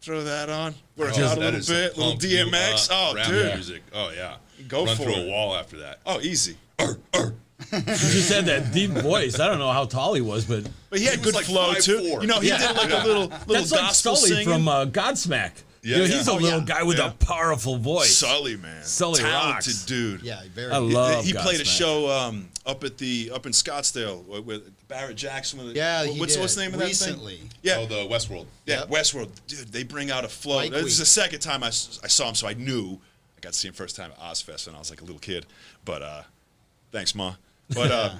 Throw that on. Work Oh, out a that little is bit. Little pump you DMX. up Oh, rap dude. music. Oh yeah. Go Run for through it. a wall after that. Oh, easy. You just had that deep voice. I don't know how tall he was, but But he had He was good like flow 5'4". too. He Yeah. did like a little that's like gospel Sully singing. from Godsmack. Yeah, You know, he's yeah. a Oh, little yeah. guy with Yeah. a powerful voice. Sully, man. Sully Talented rocks. dude. Yeah, very. I love He played a Godsmack. show up in Scottsdale with Barrett Jackson. Yeah, he what's did. the name of that Recently. thing? Yeah, Oh, the Westworld. yeah, Yep. Westworld. Dude, they bring out a flow. Mike This is the Week. second time I saw him, so I knew. I got to see him first time at Ozfest when I was like a little kid. But thanks, Ma. But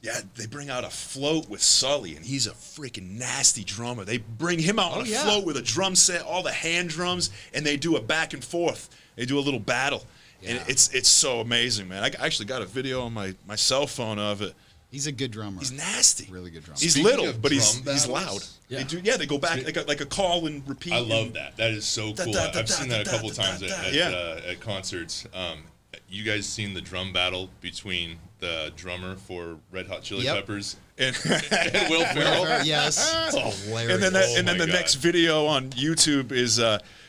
yeah, they bring out a float with Sully, and he's a freaking nasty drummer. They bring him out on a yeah. float with a drum set, all the hand drums, and they do a back and forth. They do a little battle. And Yeah. it's so amazing, man. I actually got a video on my cell phone of it. He's a good drummer. He's nasty. Really good drummer. He's Speaking little, of but he's drum loud. battles, Yeah. They go back like a call and repeat. I love that. That is so Da, cool. da, da, I've seen that a da, couple da, times da, at, yeah. at concerts. You guys seen the drum battle between the drummer for Red Hot Chili Yep. Peppers And, and Will Ferrell? Yes. It's hilarious. and then my the next God. video on YouTube is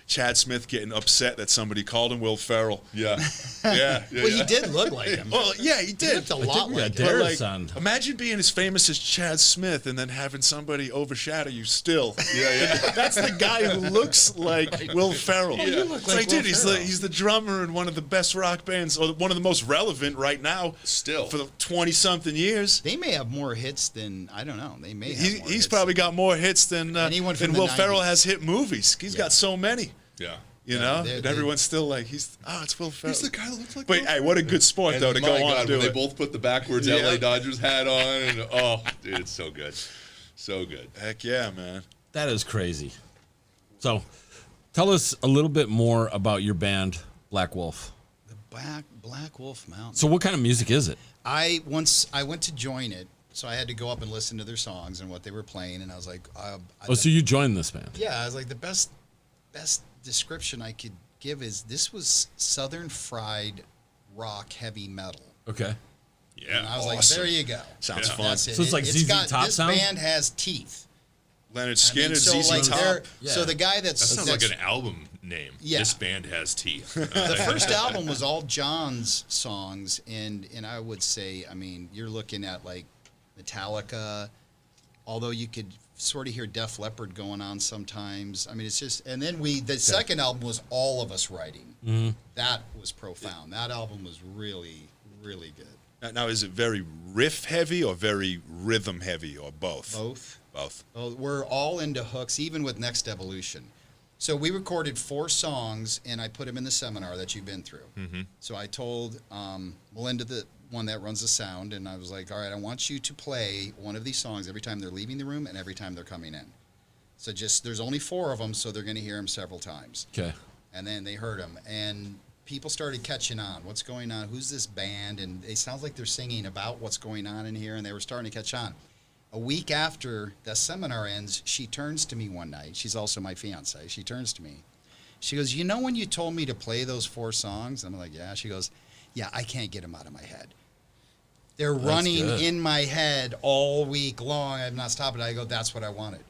Chad Smith getting upset that somebody called him Will Ferrell. Yeah. Yeah. well, he did look like him. Well, yeah, he He did. looked a think lot we got like Dare him. But, like, son. imagine being as famous as Chad Smith and then having somebody overshadow you still. Yeah. That's the guy who looks like Will Ferrell. Oh, you look It's like Will dude, Ferrell. he's the drummer in one of the best rock bands, or one of the most relevant right now. Still. For the 20-something years. They may have more hits than I don't know. They may have more He's hits. probably got more hits than Anyone from the Will Ferrell 90s. has hit movies. He's got so many. Yeah. You know? they're- And everyone's still like, it's Will Ferrell. He's the guy that looks like But Will hey, what a good sport, And though, to my go on God, and do when they it. both put the backwards Yeah. LA Dodgers hat on, and oh, dude, it's so good. So good. Heck yeah, man. That is crazy. So, tell us a little bit more about your band, Black Wolf. The Black Wolf Mountain. So, what kind of music is it? I went to join it, so I had to go up and listen to their songs and what they were playing, and I was like, Oh, so you joined this band? yeah, I was like, the best description I could give is this was Southern fried rock heavy metal. Okay. Yeah. And I was like, Awesome. there you go. Sounds Yeah. fun. That's it. So it's like ZZ got, Top this sound? band has teeth. Leonard I mean, Skinner, so ZZ like Top. they're- Yeah. So the guy That that's sounds like an album name. Yeah. This band has teeth. the first album was all John's songs, and I would say, I mean, you're looking at like Metallica, although you could sort of hear Def Leppard going on sometimes. I mean, it's just, and then the second album was all of us writing. Mm-hmm. That was profound. That album was really, really good. Now, is it very riff heavy or very rhythm heavy or both? Both. Both. Well, we're all into hooks, even with Next Evolution. So we recorded 4 songs, and I put them in the seminar that you've been through. Mm-hmm. So I told Melinda, the one that runs the sound, and I was like, all right, I want you to play one of these songs every time they're leaving the room and every time they're coming in. So there's only 4 of them, so they're going to hear them several times. Okay. And then they heard them, and people started catching on. What's going on? Who's this band? And it sounds like they're singing about what's going on in here, and they were starting to catch on. A week after the seminar ends, she turns to me one night. She's also my fiance. She turns to me. She goes, you know when you told me to play those 4 songs? I'm like, yeah. She goes, yeah, I can't get them out of my head. They're running good. in my head all week long. I'm not stopping. I go, that's what I wanted.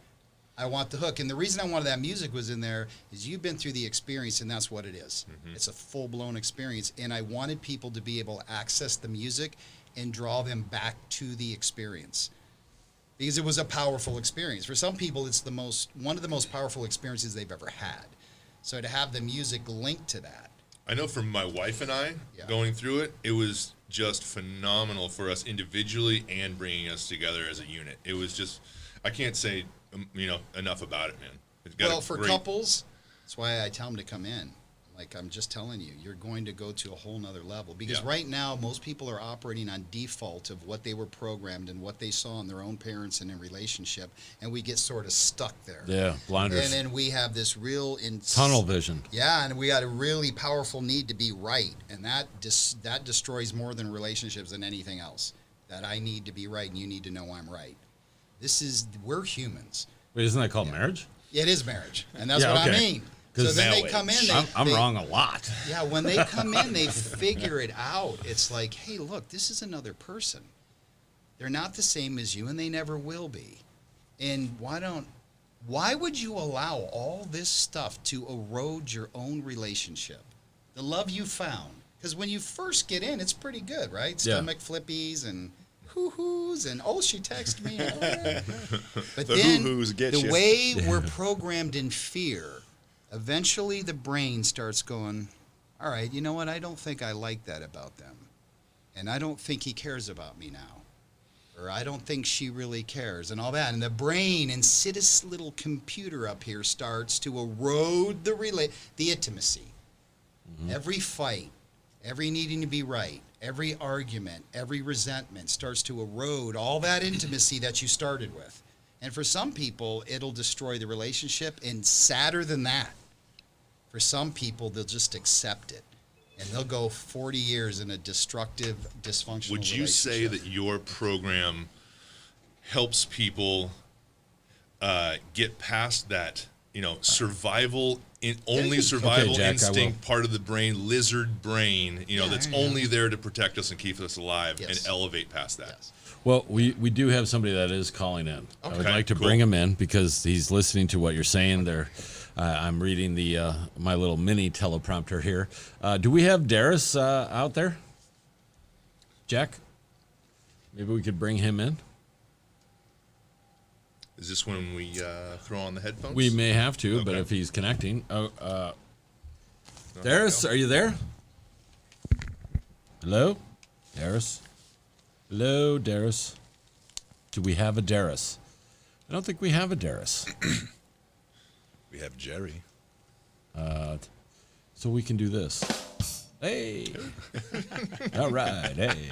I want the hook. And the reason I wanted that music was in there is you've been through the experience, and that's what it is. Mm-hmm. It's a full-blown experience. And I wanted people to be able to access the music and draw them back to the experience. Because it was a powerful experience. For some people, it's one of the most powerful experiences they've ever had. So to have the music linked to that. I know for my wife and I, Yeah. going through it, it was just phenomenal for us individually and bringing us together as a unit. It was just, I can't say, enough about it, man. It's got Well, a for great- couples, that's why I tell them to come in. Like I'm just telling you, you're going to go to a whole nother level because Yeah. right now most people are operating on default of what they were programmed and what they saw in their own parents and in relationship, and we get sort of stuck there. Yeah, blinders. And then we have this real Tunnel vision. Yeah, and we got a really powerful need to be right, and that destroys more than relationships than anything else. That I need to be right, and you need to know I'm right. We're humans. Wait, isn't that called marriage? It is marriage, and that's Yeah, what okay. I mean. So 'Cause then they marriage. come in. I'm they, wrong a lot. Yeah, when they come in, they figure it out. It's like, hey, look, this is another person. They're not the same as you, and they never will be. And why would you allow all this stuff to erode your own relationship? The love you found. Because when you first get in, it's pretty good, right? Yeah. Stomach flippies and hoo-hoos and, oh, she texted me. Oh, yeah. But The then hoo-hoos get the you. way we're programmed in fear, eventually the brain starts going, all right, you know what? I don't think I like that about them. And I don't think he cares about me now. Or I don't think she really cares and all that. And the brain, insidious little computer up here, starts to erode the intimacy. Every fight, every needing to be right, every argument, every resentment starts to erode all that intimacy that you started with. And for some people, it'll destroy the relationship. And sadder than that, for some people, they'll just accept it. And they'll go 40 years in a destructive, dysfunctional Would you say that your program helps people get past that, survival, survival Jack, I instinct part of the brain, lizard brain, Yeah, that's yeah. only there to protect us and keep us alive Yes. and elevate past that? Yes. Well, we do have somebody that is calling in. I would Okay, like to cool. bring him in because he's listening to what you're saying there. I'm reading the my little mini teleprompter here. Do we have Darius out there? Jack? Maybe we could bring him in? Is this when we throw on the headphones? We may have to, but Okay. if he's connecting. Darius, are you there? Hello? Darius? Hello, Darius? Do we have a Darius? I don't think we have a Darius. We have Jerry. So we can do this. Hey. All right. Hey.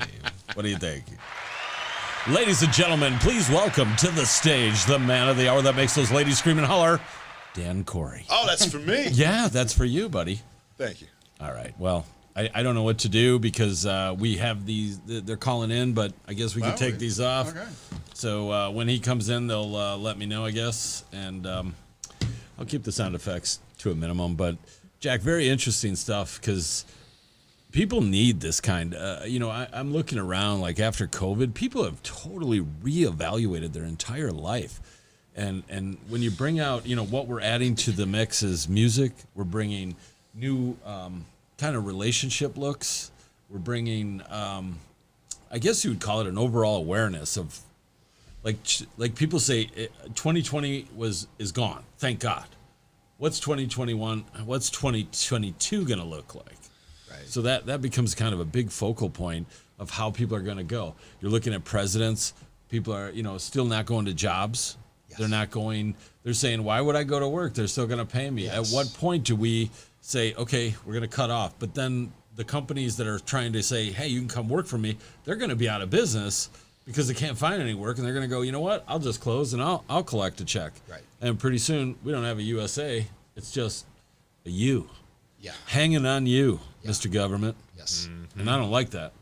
What do you think? Ladies and gentlemen, please welcome to the stage the man of the hour that makes those ladies scream and holler, Dan Corey. Oh, that's for me. Yeah, that's for you, buddy. Thank you. All right. Well, I don't know what to do because we have these, they're calling in, but I guess we can take these off. Okay. So when he comes in, they'll let me know, I guess. And I'll keep the sound effects to a minimum. But, Jack, very interesting stuff because people need this kind. I'm looking around, like after COVID, people have totally reevaluated their entire life. And when you bring out, what we're adding to the mix is music. We're bringing new kind of relationship looks. We're bringing, I guess you would call it an overall awareness of, like people say, 2020 is gone. Thank God. What's 2021? What's 2022 going to look like? Right. So that becomes kind of a big focal point of how people are going to go. You're looking at presidents. People are, still not going to jobs. Yes. They're not going. They're saying, why would I go to work? They're still going to pay me. Yes. At what point do we say, okay, we're going to cut off? But then the companies that are trying to say, hey, you can come work for me, they're going to be out of business because they can't find any work. And they're going to go, you know what? I'll just close and I'll collect a check. Right. And pretty soon we don't have a USA. It's just a you. Yeah. Hanging on you, Mr. Government. Yes. And I don't like that.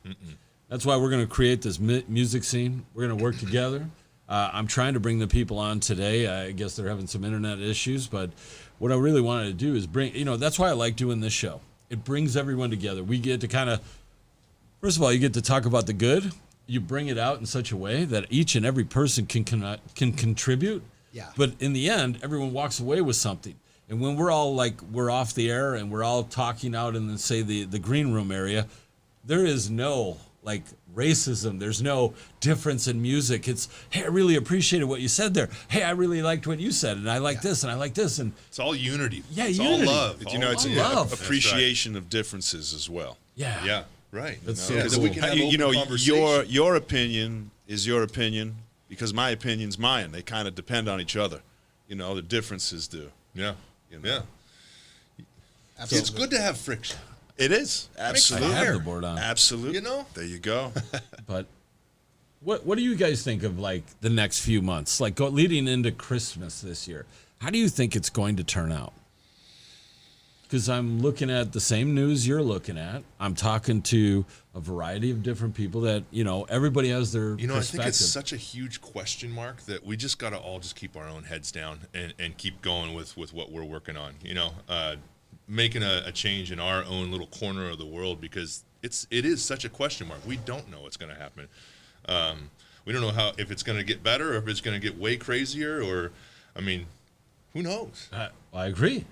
That's why we're going to create this music scene. We're going to work together. I'm trying to bring the people on today. I guess they're having some internet issues, but what I really wanted to do is bring, that's why I like doing this show. It brings everyone together. We get to kind of, first of all, you get to talk about the good. You bring it out in such a way that each and every person can contribute. Yeah. But in the end, everyone walks away with something. And when we're all we're off the air and we're all talking out in the green room area, there is no racism. There's no difference in music. It's, hey, I really appreciated what you said there. Hey, I really liked what you said, and I like this, and I like this, and It's all unity. Yeah, it's unity. all love. But, it's I an love. appreciation of differences as well. yeah, Yeah, right. That's so Because cool. we can have You open know, conversation. your opinion is your opinion because my opinion's mine. They kind of depend on each other. The differences do. Yeah, know. yeah. It's good to have friction. It is I absolutely. have the board on. Absolutely. You know? There you go. But what do you guys think of like the next few months, like leading into Christmas this year? How do you think it's going to turn out? Because I'm looking at the same news you're looking at. I'm talking to a variety of different people that, everybody has their I think perspective. it's such a huge question mark that we just got to all just keep our own heads down and keep going with what we're working on. Making a change in our own little corner of the world, because it is such a question mark. We don't know what's going to happen. We don't know if it's going to get better or if it's going to get way crazier, or, who knows? I agree.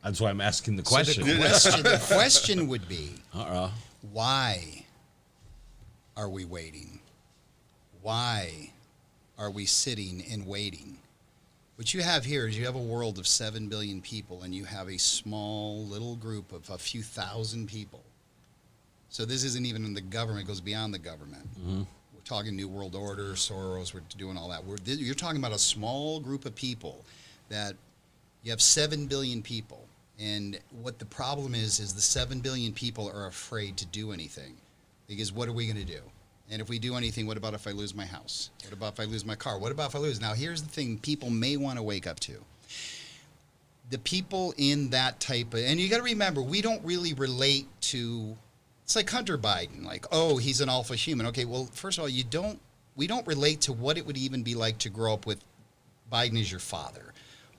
That's why I'm asking the question. So the question would be, Uh-uh. why are we waiting? Why are we sitting and waiting? What you have here is you have a world of 7 billion people, and you have a small little group of a few thousand people. So this isn't even in the government. It goes beyond the government. Mm-hmm. We're talking New World Order, Soros, we're doing all that. You're talking about a small group of people that you have 7 billion people. And what the problem is the 7 billion people are afraid to do anything. Because what are we going to do? And if we do anything, what about if I lose my house? What about if I lose my car? What about if I lose? Now, here's the thing people may want to wake up to. The people in that type of, and you got to remember, we don't really relate to, it's like Hunter Biden, like, oh, he's an alpha human. Okay, well, first of all, we don't relate to what it would even be like to grow up with Biden as your father,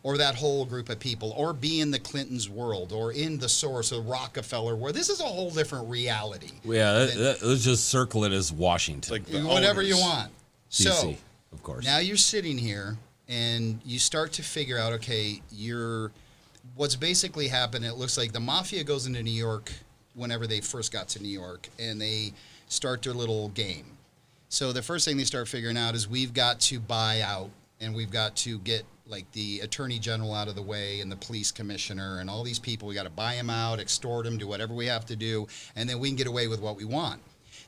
or that whole group of people, or be in the Clintons' world, or in the Soros or Rockefeller world. This is a whole different reality. Yeah, let's just circle it as Washington. Like the Whatever owners. you want. DC, So of course. now you're sitting here and you start to figure out, okay, what's basically happened. It looks like the mafia goes into New York whenever they first got to New York, and they start their little game. So the first thing they start figuring out is we've got to buy out, and we've got to get like the attorney general out of the way and the police commissioner and all these people. We got to buy them out, extort them, do whatever we have to do, and then we can get away with what we want.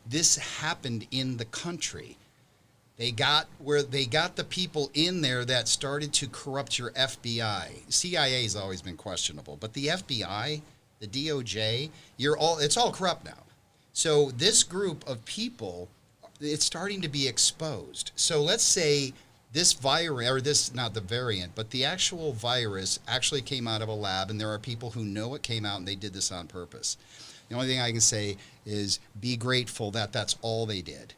This happened in the country. They got the people in there that started to corrupt your FBI. CIA has always been questionable, but the FBI, the DOJ, it's all corrupt now. So this group of people, it's starting to be exposed. So let's say this virus, or this, not the variant, but the actual virus actually came out of a lab, and there are people who know it came out and they did this on purpose. The only thing I can say is be grateful that that's all they did.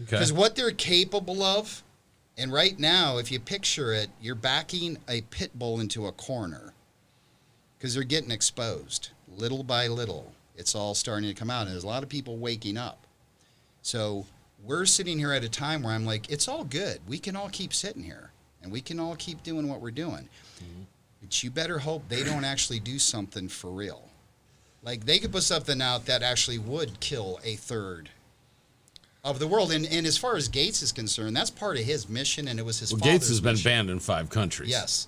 Okay. Because what they're capable of, and right now, if you picture it, you're backing a pit bull into a corner because they're getting exposed little by little. It's all starting to come out, and there's a lot of people waking up. So we're sitting here at a time where I'm like, it's all good. We can all keep sitting here, and we can all keep doing what we're doing. Mm-hmm. But you better hope they don't actually do something for real. Like, they could put something out that actually would kill a third of the world. And as far as Gates is concerned, that's part of his mission, and it was his father's Gates has been mission. banned in 5 countries. Yes.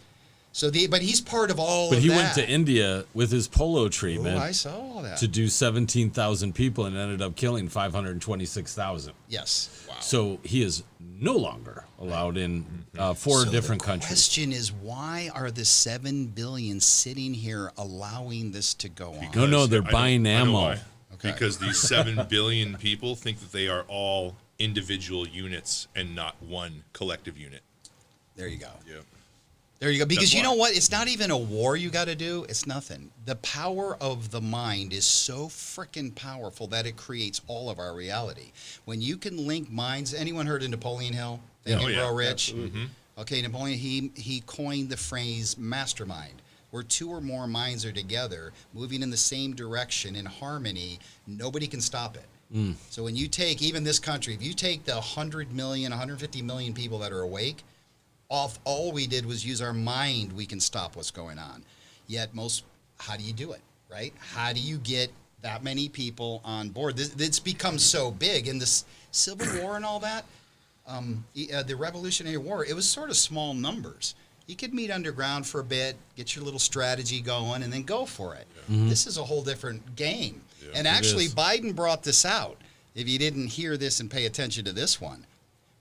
So but he's part of all But of he that. went to India with his polio Oh, treatment I saw all that. to do 17,000 people and ended up killing 526,000. Yes. Wow. So he is no longer allowed in 4 different countries. The question is, why are the 7 billion sitting here allowing this to go on? No, they're I know- buying I know ammo. why. Okay. Because these 7 billion people think that they are all individual units and not one collective unit. There you go. Yeah. There you go. Because That's you why. know what? It's not even a war you got to do. It's nothing. The power of the mind is so freaking powerful that it creates all of our reality. When you can link minds, anyone heard of Napoleon Hill? Think Yeah. and Oh, yeah. Grow Rich? Absolutely. Okay, Napoleon, he coined the phrase mastermind, where 2 or more minds are together, moving in the same direction in harmony. Nobody can stop it. So when you take, even this country, if you take the 100 million, 150 million people that are awake, all we did was use our mind, we can stop what's going on. Yet how do you do it, right? How do you get that many people on board? It's become so big. In this Civil War and all that, the Revolutionary War, it was sort of small numbers. You could meet underground for a bit, get your little strategy going, and then go for it. This is a whole different game. And actually, is. Biden brought this out. If you didn't hear this and pay attention to this one,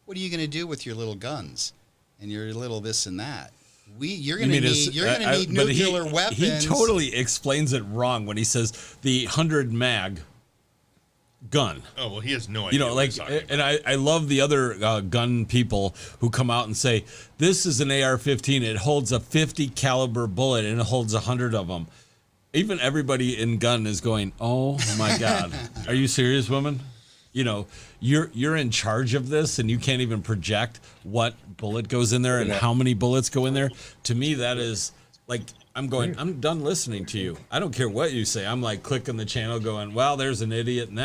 what are you going to do with your little guns and your little this and that? You're You gonna mean need but nuclear weapons. He totally explains it wrong when he says the 100 mag gun. Oh well, he has no idea. You know, what like, he's talking about. and I love the other gun people who come out and say, this is an AR-15. It holds a 50 caliber bullet and it holds 100 of them. Even everybody in gun is going, oh my God, are you serious, woman? You know, you're in charge of this and you can't even project what bullet goes in there and how many bullets go in there. To me, that is like, I'm done listening to you. I don't care what you say. I'm like clicking the channel going, well, there's an idiot in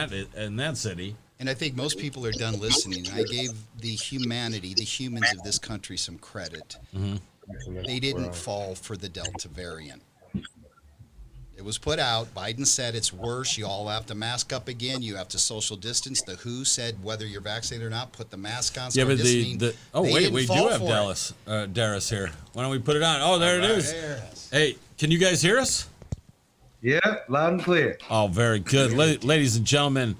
that city. And I think most people are done listening. I gave the humans of this country some credit. Mm-hmm. They didn't fall for the Delta variant. It was put out. Biden said it's worse. You all have to mask up again. You have to social distance. The WHO said whether you're vaccinated or not, put the mask on. Yeah, but listening. we do have Darius here. Why don't we put it on? Oh, there it is. Hey, can you guys hear us? Yeah, loud and clear. Oh, very good. Ladies and gentlemen,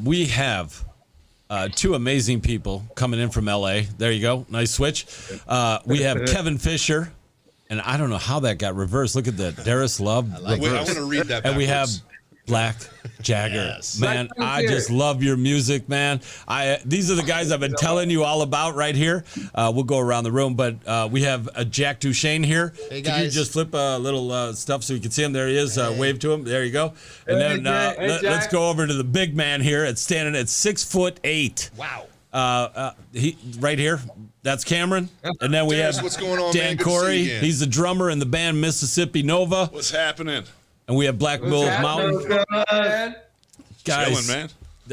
we have two amazing people coming in from LA. There you go. Nice switch. We have Kevin Fisher, and I don't know how that got reversed. Look at that. Darius Love. Wait, I want to read that backwards. And we have Black Jagger. Yes. Man, I just love your music, man. These are the guys I've been telling you all about right here. We'll go around the room, but we have Jack Duchesne here. Hey, Can you guys. just flip a little stuff so you can see him? There he is. Wave to him. There you go. And then let's go over to the big man here. It's standing at 6'8". Wow. He right here. That's Cameron. And then we Darius, have what's going on, Dan man? Good to see you Corey. again. He's the drummer in the band Mississippi Nova. What's happening? And we have Black Bull Mountain. Guys, Chilling, man.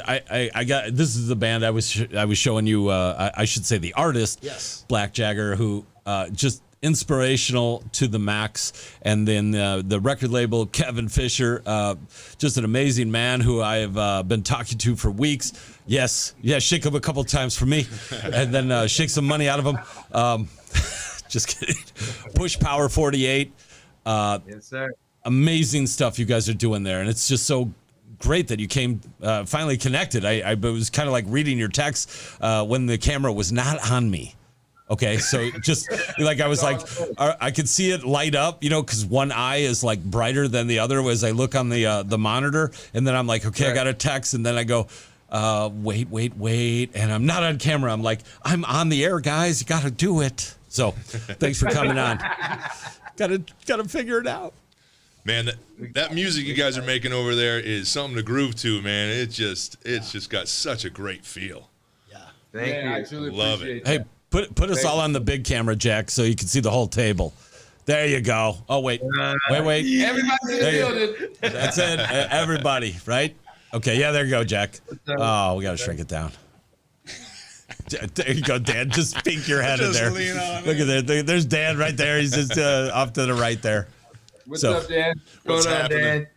I got this is the band I was showing you. I should say the artist, Yes. Black Jagger, who just inspirational to the max, and then the record label Kevin Fisher, just an amazing man who I have been talking to for weeks. Yes, shake him a couple times for me, and then shake some money out of him. Just kidding. Push Power 48. Yes, sir. Amazing stuff you guys are doing there, and it's just so great that you came finally connected. I was kind of like reading your text when the camera was not on me. Okay, so just like I was like, I could see it light up, you know, because one eye is like brighter than the other as I look on the monitor, and then I'm like, okay, I got a text, and then I go, wait, and I'm not on camera. I'm like, I'm on the air, guys. You got to do it. So, thanks for coming on. Gotta figure it out. Man, that music you guys are making over there is something to groove to, man. It's just got such a great feel. Thank you. I truly Love appreciate Hey, that. put us all on the big camera, Jack, so you can see the whole table. There you go. Oh wait. Everybody's in the There you- building. That's it. Everybody, right? Okay, yeah, there you go, Jack. Oh, we gotta shrink it down. There you go, Dan. Just peek your head in Just there. lean on Look at that. There's Dan right there. He's just off to the right there. What's So- up, Dan? What's Going on, happening? Dan?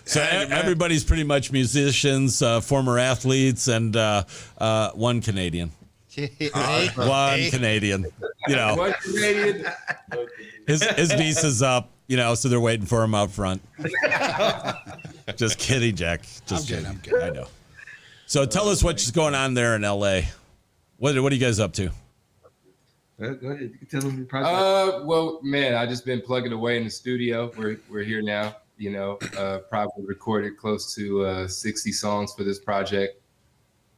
So Hanging, man. everybody's pretty much musicians, former athletes, and one Canadian. One Canadian. You know, What Canadian? his visa's up. You know, so they're waiting for him out front. Just kidding, Jack. Just kidding. I'm good. I know. So tell us what's going on there in LA. What are you guys up to? Go ahead. You can tell them your project. Well, man, I just been plugging away in the studio. We're here now. You know, probably recorded close to 60 songs for this project.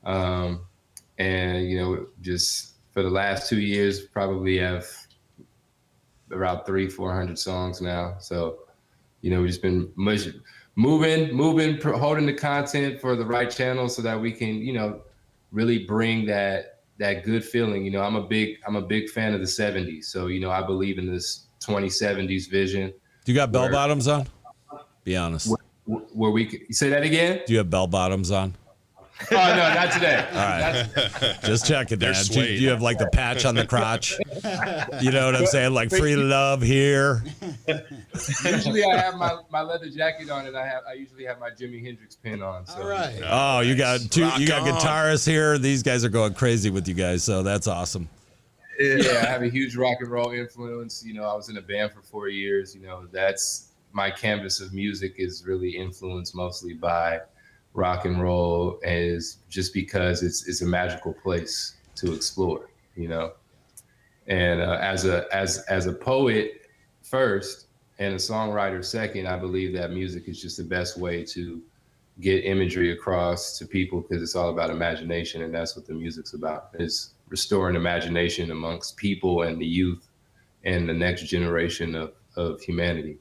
And you know, just for the last 2 years, probably have around 300-400 songs now. So, you know, we've just been moving, holding the content for the right channel so that we can, you know, really bring that good feeling. You know, I'm a big fan of the 70s. So, you know, I believe in this 2070s vision Do you got bell bottoms on? Be honest. where we could say that again. Do you have bell bottoms on? Oh no, not today. All right. Just checking, They're Dan. Do suede. you have like the patch on the crotch? You know what I'm saying? Like free love here. Usually I have my leather jacket on, and I usually have my Jimi Hendrix pin on. So. All right. Oh, you got Rock you got on. guitarists here. These guys are going crazy with you guys, so that's awesome. Yeah, I have a huge rock and roll influence. You know, I was in a band for 4 years. You know, that's my canvas of music is really influenced mostly by rock and roll, is just because it's a magical place to explore. You know, And as a poet first and a songwriter second, I believe that music is just the best way to get imagery across to people, because it's all about imagination, and that's what the music's about, is restoring imagination amongst people and the youth and the next generation of humanity.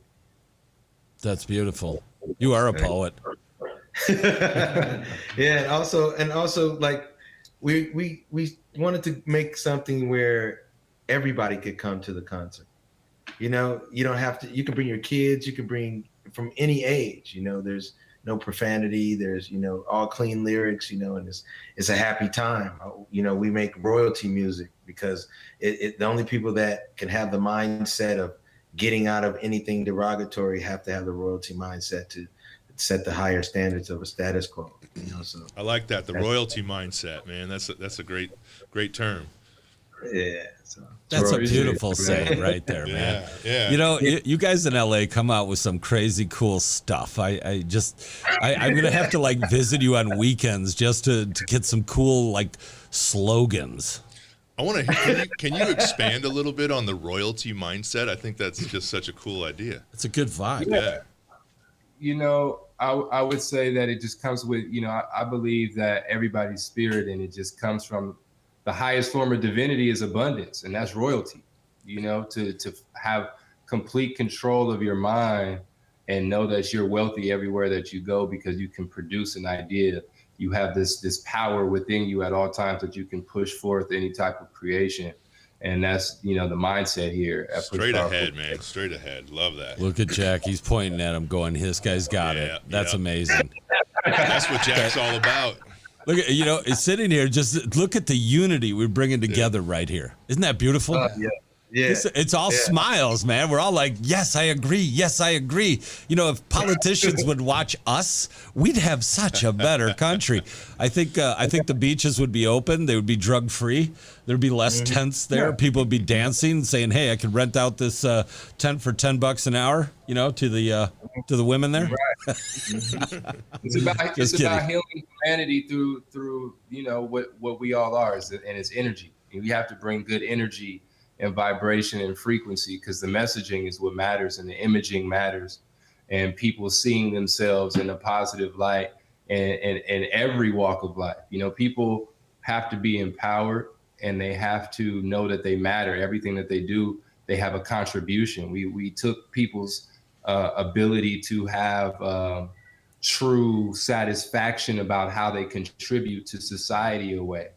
That's beautiful. You are a poet. Yeah, and also like we wanted to make something where everybody could come to the concert. You know, you don't have to, you can bring your kids, you can bring from any age, you know, there's no profanity, there's, you know, all clean lyrics, you know, and it's a happy time. You know, we make royalty music because the only people that can have the mindset of getting out of anything derogatory have to have the royalty mindset to set the higher standards of a status quo. You know, so I like that, the royalty mindset, man. That's a great term. yeah. So That's a beautiful saying right there, man. Yeah. You know, you guys in LA come out with some crazy cool stuff. I'm gonna have to like visit you on weekends just to get some cool like slogans. I want to. Can you expand a little bit on the royalty mindset? I think that's just such a cool idea. It's a good vibe. Yeah. You know, I would say that it just comes with, you know, I believe that everybody's spirit, and it just comes from the highest form of divinity is abundance, and that's royalty. You know, to have complete control of your mind and know that you're wealthy everywhere that you go because you can produce an idea. You have this power within you at all times that you can push forth any type of creation. And that's, you know, the mindset here at Straight ahead, man. Straight ahead. Love that. Look at Jack. He's pointing at him going, this guy's got it. That's amazing. That's what Jack's all about. Look at, you know, sitting here, just look at the unity we're bringing together right here. Isn't that beautiful? Yeah. It's all smiles, man. We're all like, yes, I agree. Yes, I agree. You know, if politicians would watch us, we'd have such a better country. I think the beaches would be open. They would be drug free. There'd be less tents there. People would be dancing, saying, "Hey, I could rent out this tent for $10 an hour." You know, to the women there. Right. It's about healing humanity through you know what we all are, and it's energy. And we have to bring good energy and vibration and frequency, because the messaging is what matters and the imaging matters, and people seeing themselves in a positive light and every walk of life. You know, people have to be empowered, and they have to know that they matter. Everything that they do, they have a contribution. We took people's ability to have true satisfaction about how they contribute to society away.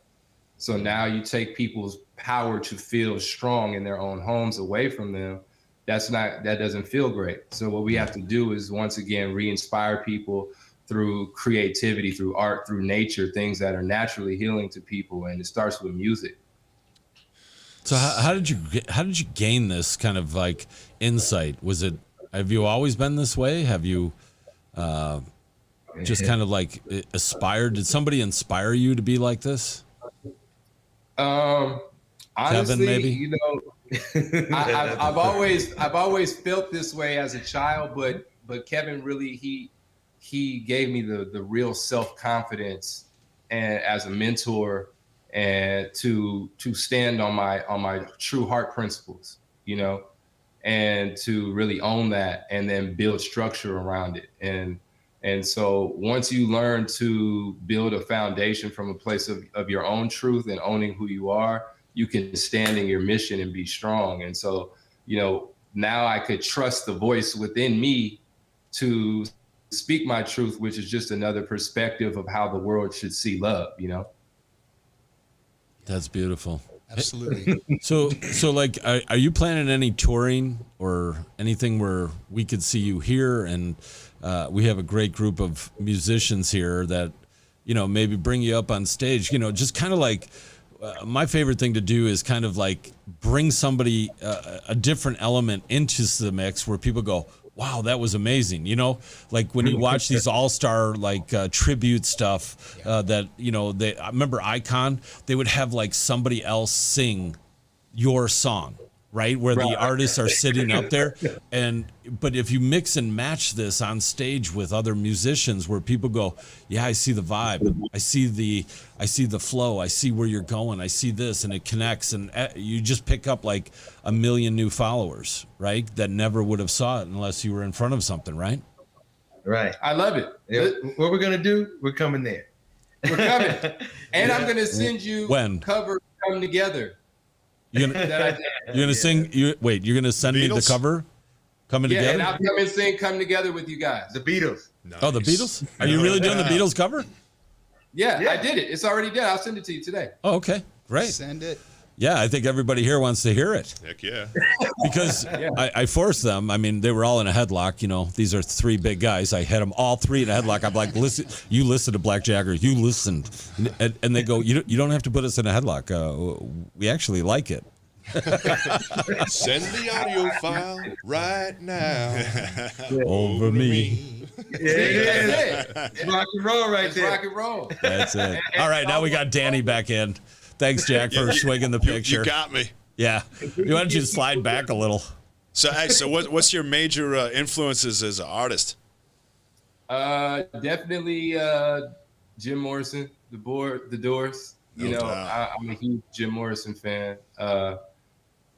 So now you take people's power to feel strong in their own homes away from them. That doesn't feel great. So what we have to do is, once again, re-inspire people through creativity, through art, through nature, things that are naturally healing to people. And it starts with music. So how did you gain this kind of like insight? Have you always been this way? Have you just kind of like aspired? Did somebody inspire you to be like this? Honestly, Kevin, maybe? You know, I've always felt this way as a child, but Kevin really he gave me the real self-confidence and as a mentor, and to stand on my true heart principles, you know, and to really own that and then build structure around it. And so once you learn to build a foundation from a place of your own truth and owning who you are, you can stand in your mission and be strong. And so, you know, now I could trust the voice within me to speak my truth, which is just another perspective of how the world should see love, you know? That's beautiful. Absolutely. So like, are you planning any touring or anything where we could see you here? And we have a great group of musicians here that, you know, maybe bring you up on stage, you know, just kind of like, my favorite thing to do is kind of like bring somebody, a different element into the mix where people go, wow, that was amazing. You know, like when you watch these all-star like tribute stuff that, you know, I remember Icon, they would have like somebody else sing your song. right? Where the Right. artists are sitting up there. But if you mix and match this on stage with other musicians where people go, yeah, I see the vibe. I see the flow. I see where you're going. I see this, and it connects, and you just pick up like a million new followers, right? That never would have saw it unless you were in front of something, right? Right. I love it. Yeah. What we're gonna do? We're coming there. We're coming. And I'm gonna send you When? cover Come Together. You're gonna, That I did. you're gonna sing. You're gonna send me the Beatles? cover. Coming Yeah, and together. I'll come and sing Come Together with you guys. The Beatles. Oh, the Beatles? Are you really doing the Beatles cover? Yeah, Yeah. I did it. It's already done. I'll send it to you today. Oh, okay, great. Send it. Yeah, I think everybody here wants to hear it Heck yeah. because I forced them. I mean, they were all in a headlock. You know, these are three big guys. I had them all three in a headlock. I'm like, listen, you listen to Black Jagger. You listened, and they go, you don't have to put us in a headlock. We actually like it. Send the audio file right now. Over me. Yeah, That's it. It's rock and roll right It's there. rock and roll. That's it. All right, now we got Danny back in. Thanks, Jack, for swinging the picture. You got me. Yeah. Why don't you slide back a little? So, hey, so what's your major influences as an artist? Definitely Jim Morrison, the Doors. You No know, doubt. I'm a huge Jim Morrison fan. You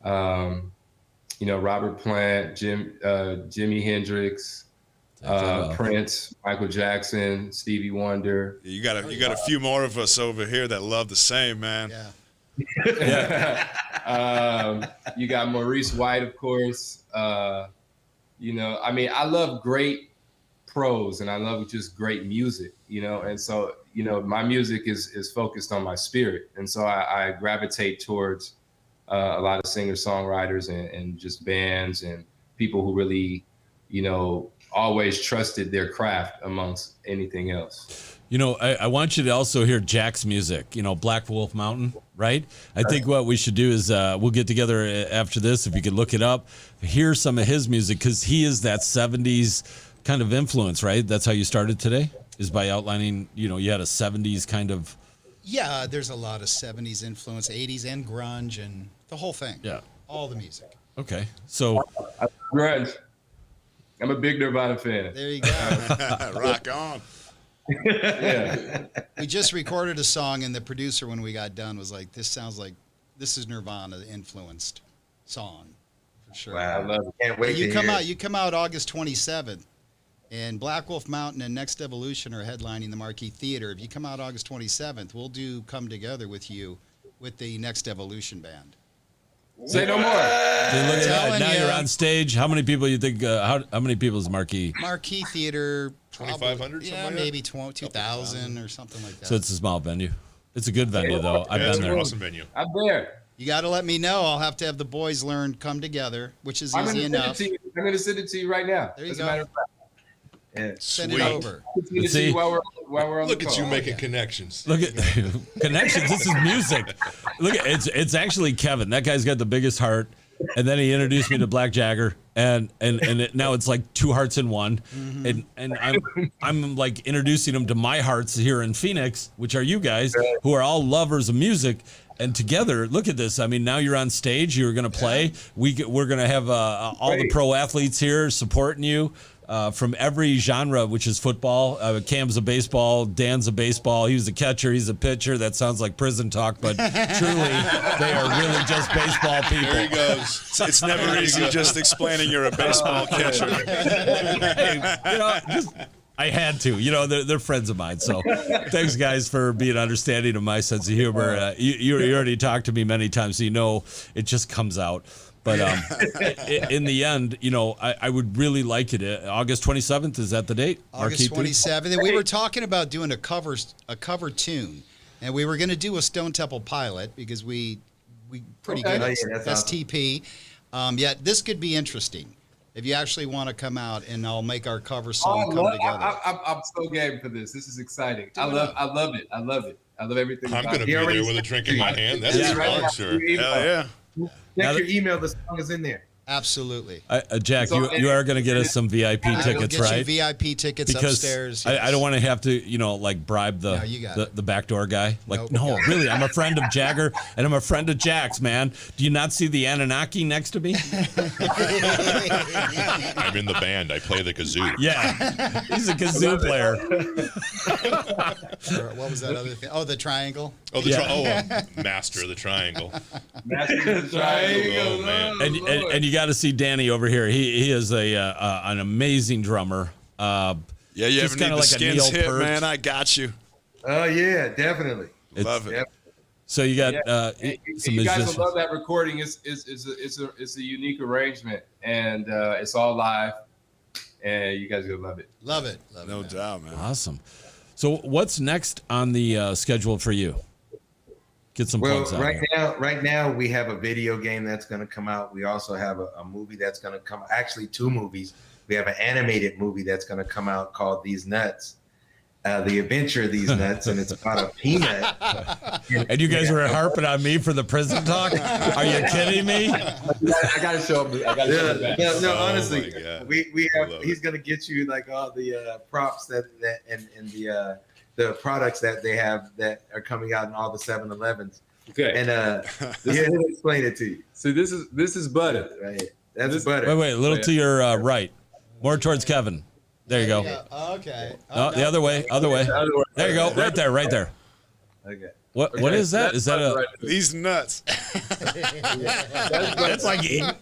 know, Robert Plant, Jimi Hendrix, Prince, Michael Jackson, Stevie Wonder. You got a few more of us over here that love the same, man. Yeah. You got Maurice White, of course. You know, I mean, I love great prose and I love just great music, you know, and so, you know, my music is focused on my spirit. And so I gravitate towards a lot of singer-songwriters and just bands and people who really, you know, always trusted their craft amongst anything else. You know, I want you to also hear Jack's music, you know, Black Wolf Mountain, right? I think what we should do is we'll get together after this, if you could look it up, hear some of his music, because he is that 70s kind of influence, right? That's how you started today, is by outlining, you know, you had a 70s kind of... Yeah, there's a lot of 70s influence, 80s and grunge and the whole thing. Yeah. All the music. Okay. So, Grunge. I'm a big Nirvana fan. There you go. Rock on. Yeah. We just recorded a song, and the producer, when we got done, was like, this sounds like this is Nirvana influenced song for sure. Wow. I love it. Can't wait You to come hear out. it. You come out August 27th, and Black Wolf Mountain and Next Evolution are headlining the Marquee Theater. If you come out August 27th, we'll do Come Together with you with the Next Evolution band. Say no more. look at that. telling Now ya. you're on stage. How many people you think, how many people is Marquee? Marquee Theater, 2,500, something yeah, like that? maybe 2,000 or something like that. So it's a small venue. It's a good venue, though. I've Yeah, it's been an there. awesome venue. I'm there. You got to let me know. I'll have to have the boys learn Come Together, which is I'm easy going to enough. send it to you. I'm going to send it to you right now. There you As go. a matter of fact, Yeah. Send Sweet. it over. I'm sending it to See? you while we're on Look the at call. you making connections. Look at connections. This is music. Look at it's actually Kevin. That guy's got the biggest heart. And then he introduced me to Black Jagger, and now it's like two hearts in one. And I'm like introducing him to my hearts here in Phoenix, which are you guys, who are all lovers of music. And together, look at this. I mean, now you're on stage. You're going to play. We're going to have all the pro athletes here supporting you. From every genre, which is football. Cam's a baseball, Dan's a baseball. He was a catcher, he's a pitcher. That sounds like prison talk, but truly, they are really just baseball people. There he goes. It's never easy just explaining you're a baseball catcher. Hey, you know, I had to. You know, they're friends of mine. So thanks, guys, for being understanding of my sense of humor. You already talked to me many times, so you know it just comes out. But in the end, you know, I would really like it. August 27th, is that the date? August Marquee 27th. And we were talking about doing a cover tune, and we were going to do a Stone Temple Pilot because we pretty Okay. good Oh, at yeah, that's awesome. STP. Yet this could be interesting if you actually want to come out, and I'll make our cover song come together. I'm so game for this. This is exciting. I it love up. it. I love it. I love everything. I'm about going to it. be He already there with a sent drink it in to my you. hand. That's Yeah, for right. sure. Hell yeah. Check your email. The song is in there. Absolutely. Jack, So- you are going to get us some VIP I will tickets, get right? you VIP tickets Because upstairs. I yes. don't want to have to, like bribe the No, you got the, it. the backdoor guy. Like, Nope, no, got it. really, I'm a friend of Jagger and I'm a friend of Jack's, man. Do you not see the Anunnaki next to me? I'm in the band. I play the kazoo. Yeah, he's a kazoo player. Or what was that other thing? Oh, the triangle. Oh, master of the triangle. Oh man. And you got to see Danny over here. He is an amazing drummer. Yeah, you Just ever need kinda the like a skins Neil hit, Peart. man? I got you. Oh yeah, definitely. Love it. Yep. So you got And some you guys musicians. will love that recording. It's a unique arrangement, and it's all live, and you guys are gonna love it. Love it. Love No it. man. doubt, man. Awesome. So what's next on the schedule for you? Get some Well, plugs out here. right now we have a video game that's going to come out. We also have a movie that's going to come. Actually, 2 movies. We have an animated movie that's going to come out called These Nuts, The Adventure of These Nuts, and it's about a peanut. And you guys were harping on me for the prison talk? Are you kidding me? I gotta show him. I gotta show him that. No, Oh honestly, my God. we I have. love He's going to get you like all the props that and the products that they have that are coming out in all the 7-Elevens. Okay. And he'll explain it to you. So this is butter. Right here. That's This- butter. Wait, a little to your right. More towards Kevin. There you go. Yeah, okay. No, the other way. There you go. Right there. Okay. What is that? Is that a? These nuts.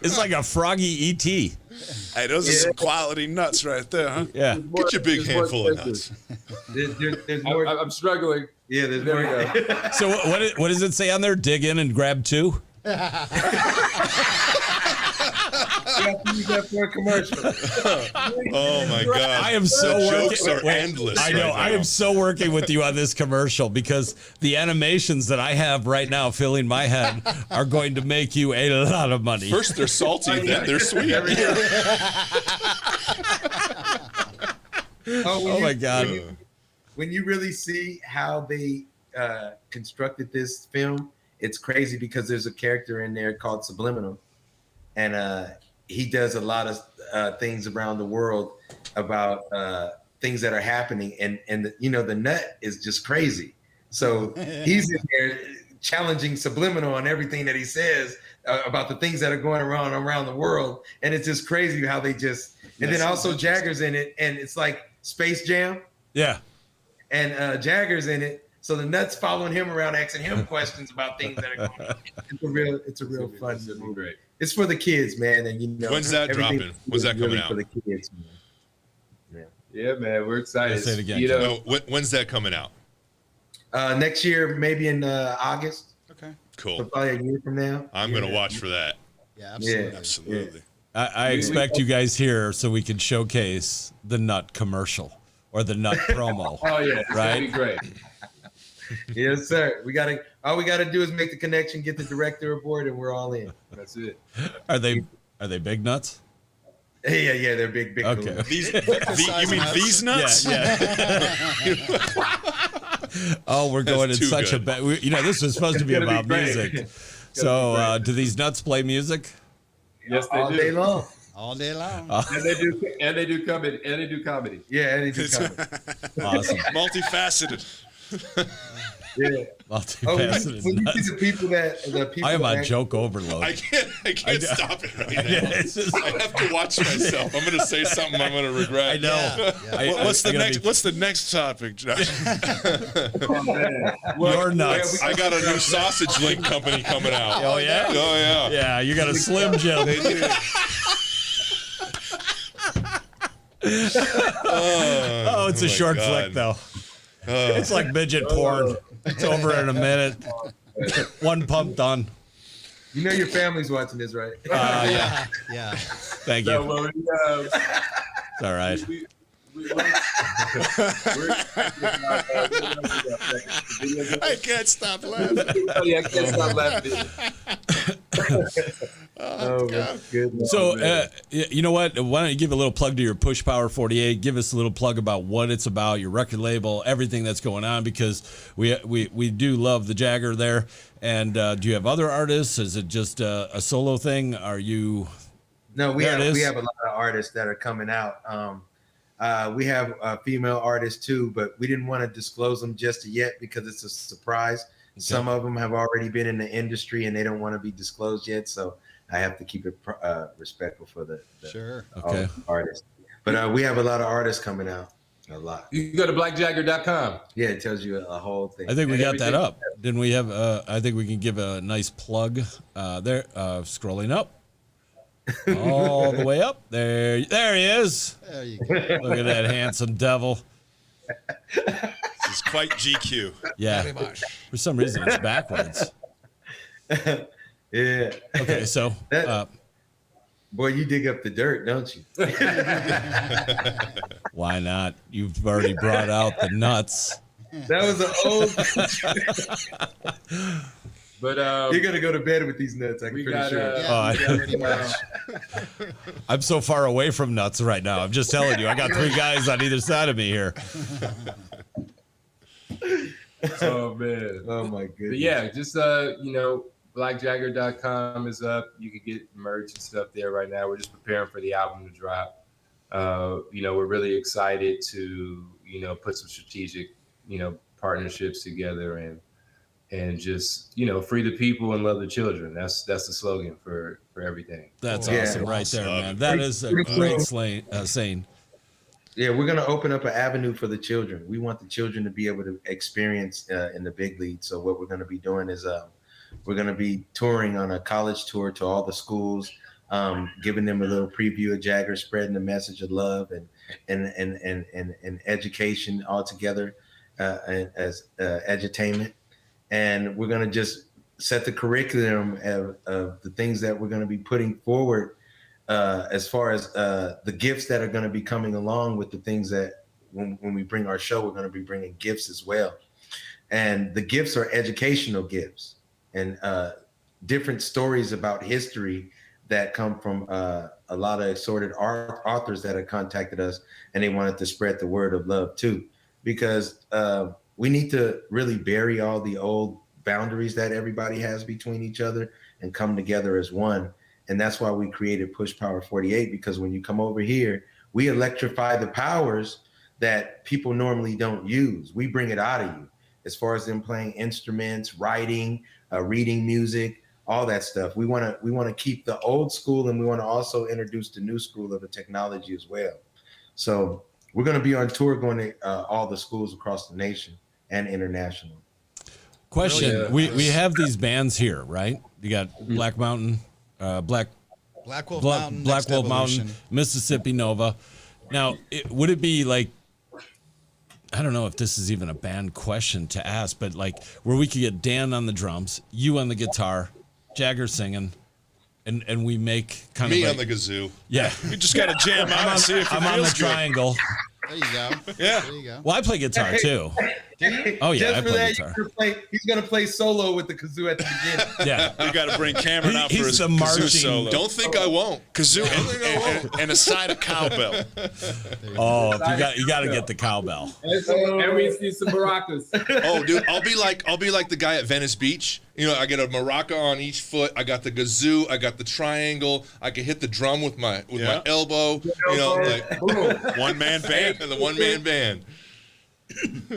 It's like a froggy ET. Hey, those are some quality nuts right there, huh? Yeah. Get your big handful of nuts. There's more. I'm struggling. Yeah, there's more. So what does it say on there? Dig in and grab 2. You have to use that for a commercial. Oh my God. I am so the jokes working. are endless. I know. right I now. am so working with you on this commercial because the animations that I have right now filling my head are going to make you a lot of money. First they're salty, then they're sweet. Oh my God. When you really see how they constructed this film, it's crazy because there's a character in there called Subliminal, and he does a lot of things around the world about things that are happening, and the nut is just crazy. So he's in there challenging Subliminal on everything that he says about the things that are going around the world, and it's just crazy how they just. And then also Jagger's in it, and it's like Space Jam, Yeah. and Jagger's in it. So the nuts following him around, asking him questions about things that are going on. It's a real fun movie. Great. It's for the kids, man, and When's that everything dropping? When's that is really coming for out? the kids, man. Yeah, man, we're excited. Say it again. No, when's that coming out? Next year, maybe in August, Okay. so Cool. probably a year from now. I'm gonna watch for that. Yeah, absolutely. Absolutely. I expect you guys here so we can showcase the nut commercial or the nut promo. Oh yeah, it's Right? gonna be great. Yes, sir. All we gotta do is make the connection, get the director aboard, and we're all in. That's it. Are they big nuts? Yeah, they're big. Okay. balloons. These, you mean nuts? these nuts? Yeah. Oh, we're going in too such good. a bad. This was supposed to be It's gonna about be great. music. So, do these nuts play music? Yes, they All do. day long. All day long. And they do comedy. And they do comedy. Yeah, and it's Awesome. Multifaceted. yeah. Oh, when Multifaceted you nuts. see the people I am that on joke overload. I can't stop it right now. It's just- I have to watch myself. I'm gonna say something I'm gonna regret. I know. Yeah. What's the I gotta next? be- What's the next topic, Josh? Your nuts. I got a new sausage link company coming out. Oh yeah. Oh yeah. Yeah, you got a Slim Jim. Oh, it's a my short God. flick though. It's like midget porn. It's over in a minute. One pump done. You know your family's watching this, right? Yeah. Yeah. Thank So, you. well, It's all right. I can't stop laughing. I can't stop laughing. Oh my goodness. So, you know what? Why don't you give a little plug to your Push Power 48? Give us a little plug about what it's about, your record label, everything that's going on, because we do love the Jagger there. And do you have other artists? Is it just a solo thing? Are you No, we There it have is. a lot of artists that are coming out. We have female artists too, but we didn't want to disclose them just yet because it's a surprise. Some of them have already been in the industry and they don't want to be disclosed yet, so I have to keep it respectful for the Sure. Okay. artists. But we have a lot of artists coming out. A lot. You go to blackjagger.com. Yeah, it tells you a whole thing. I think we And got that everything- up. Didn't we have? I think we can give a nice plug there. Scrolling up, all the way up. There he is. There you go. Look at that handsome devil. This is quite GQ. Yeah. For some reason, it's backwards. Yeah. Okay, so Boy, you dig up the dirt, don't you? why not? You've already brought out the nuts. That was an old. But You're gonna go to bed with these nuts. I'm we pretty got sure. Yeah, Oh, pretty much. I'm so far away from nuts right now. I'm just telling you. I got 3 guys on either side of me here. oh man. Oh my goodness. But yeah, just blackjagger.com is up. You can get merch and stuff there right now. We're just preparing for the album to drop. We're really excited to, put some strategic, partnerships together and just, free the people and love the children. That's the slogan for everything. That's Yeah. awesome right there, man. That is a great saying. Yeah, we're gonna open up an avenue for the children. We want the children to be able to experience in the big league. So what we're gonna be doing is we're gonna be touring on a college tour to all the schools, giving them a little preview of Jagger, spreading the message of love and education all together as edutainment. And we're gonna just set the curriculum of the things that we're gonna be putting forward. As far as the gifts that are going to be coming along with the things that when we bring our show, we're going to be bringing gifts as well. And the gifts are educational gifts and different stories about history that come from a lot of assorted authors that have contacted us, and they wanted to spread the word of love too, because we need to really bury all the old boundaries that everybody has between each other and come together as one. And that's why we created Push Power 48, because when you come over here, we electrify the powers that people normally don't use. We bring it out of you as far as them playing instruments, writing, reading music, all that stuff. We want to keep the old school, and we want to also introduce the new school of the technology as well. So we're going to be on tour going to all the schools across the nation and international. Question: Yeah. We have these bands here, right? You got Black Mountain, Black Wolf Mountain, Black Next Wolf Mountain, Evolution. Mississippi Nova. Now, would it be like, I don't know if this is even a band question to ask, but like where we could get Dan on the drums, you on the guitar, Jagger singing, and we make kind Me of on the kazoo. yeah. We just got to jam out and see if it I'm on the feels good. triangle. There you go. Yeah. There you go. Well, I play guitar too. Oh yeah, I Just for play that, guitar. he's gonna play solo with the kazoo at the beginning. Yeah. We got to bring Cameron out for He's his the kazoo marching- solo. Don't think I won't. Kazoo and a side of cowbell. Oh, if you got to get the cowbell. And we see some maracas. Oh, dude, I'll be like the guy at Venice Beach. I get a maraca on each foot. I got the kazoo. I got the triangle. I can hit the drum with my elbow. One man band. The one man band.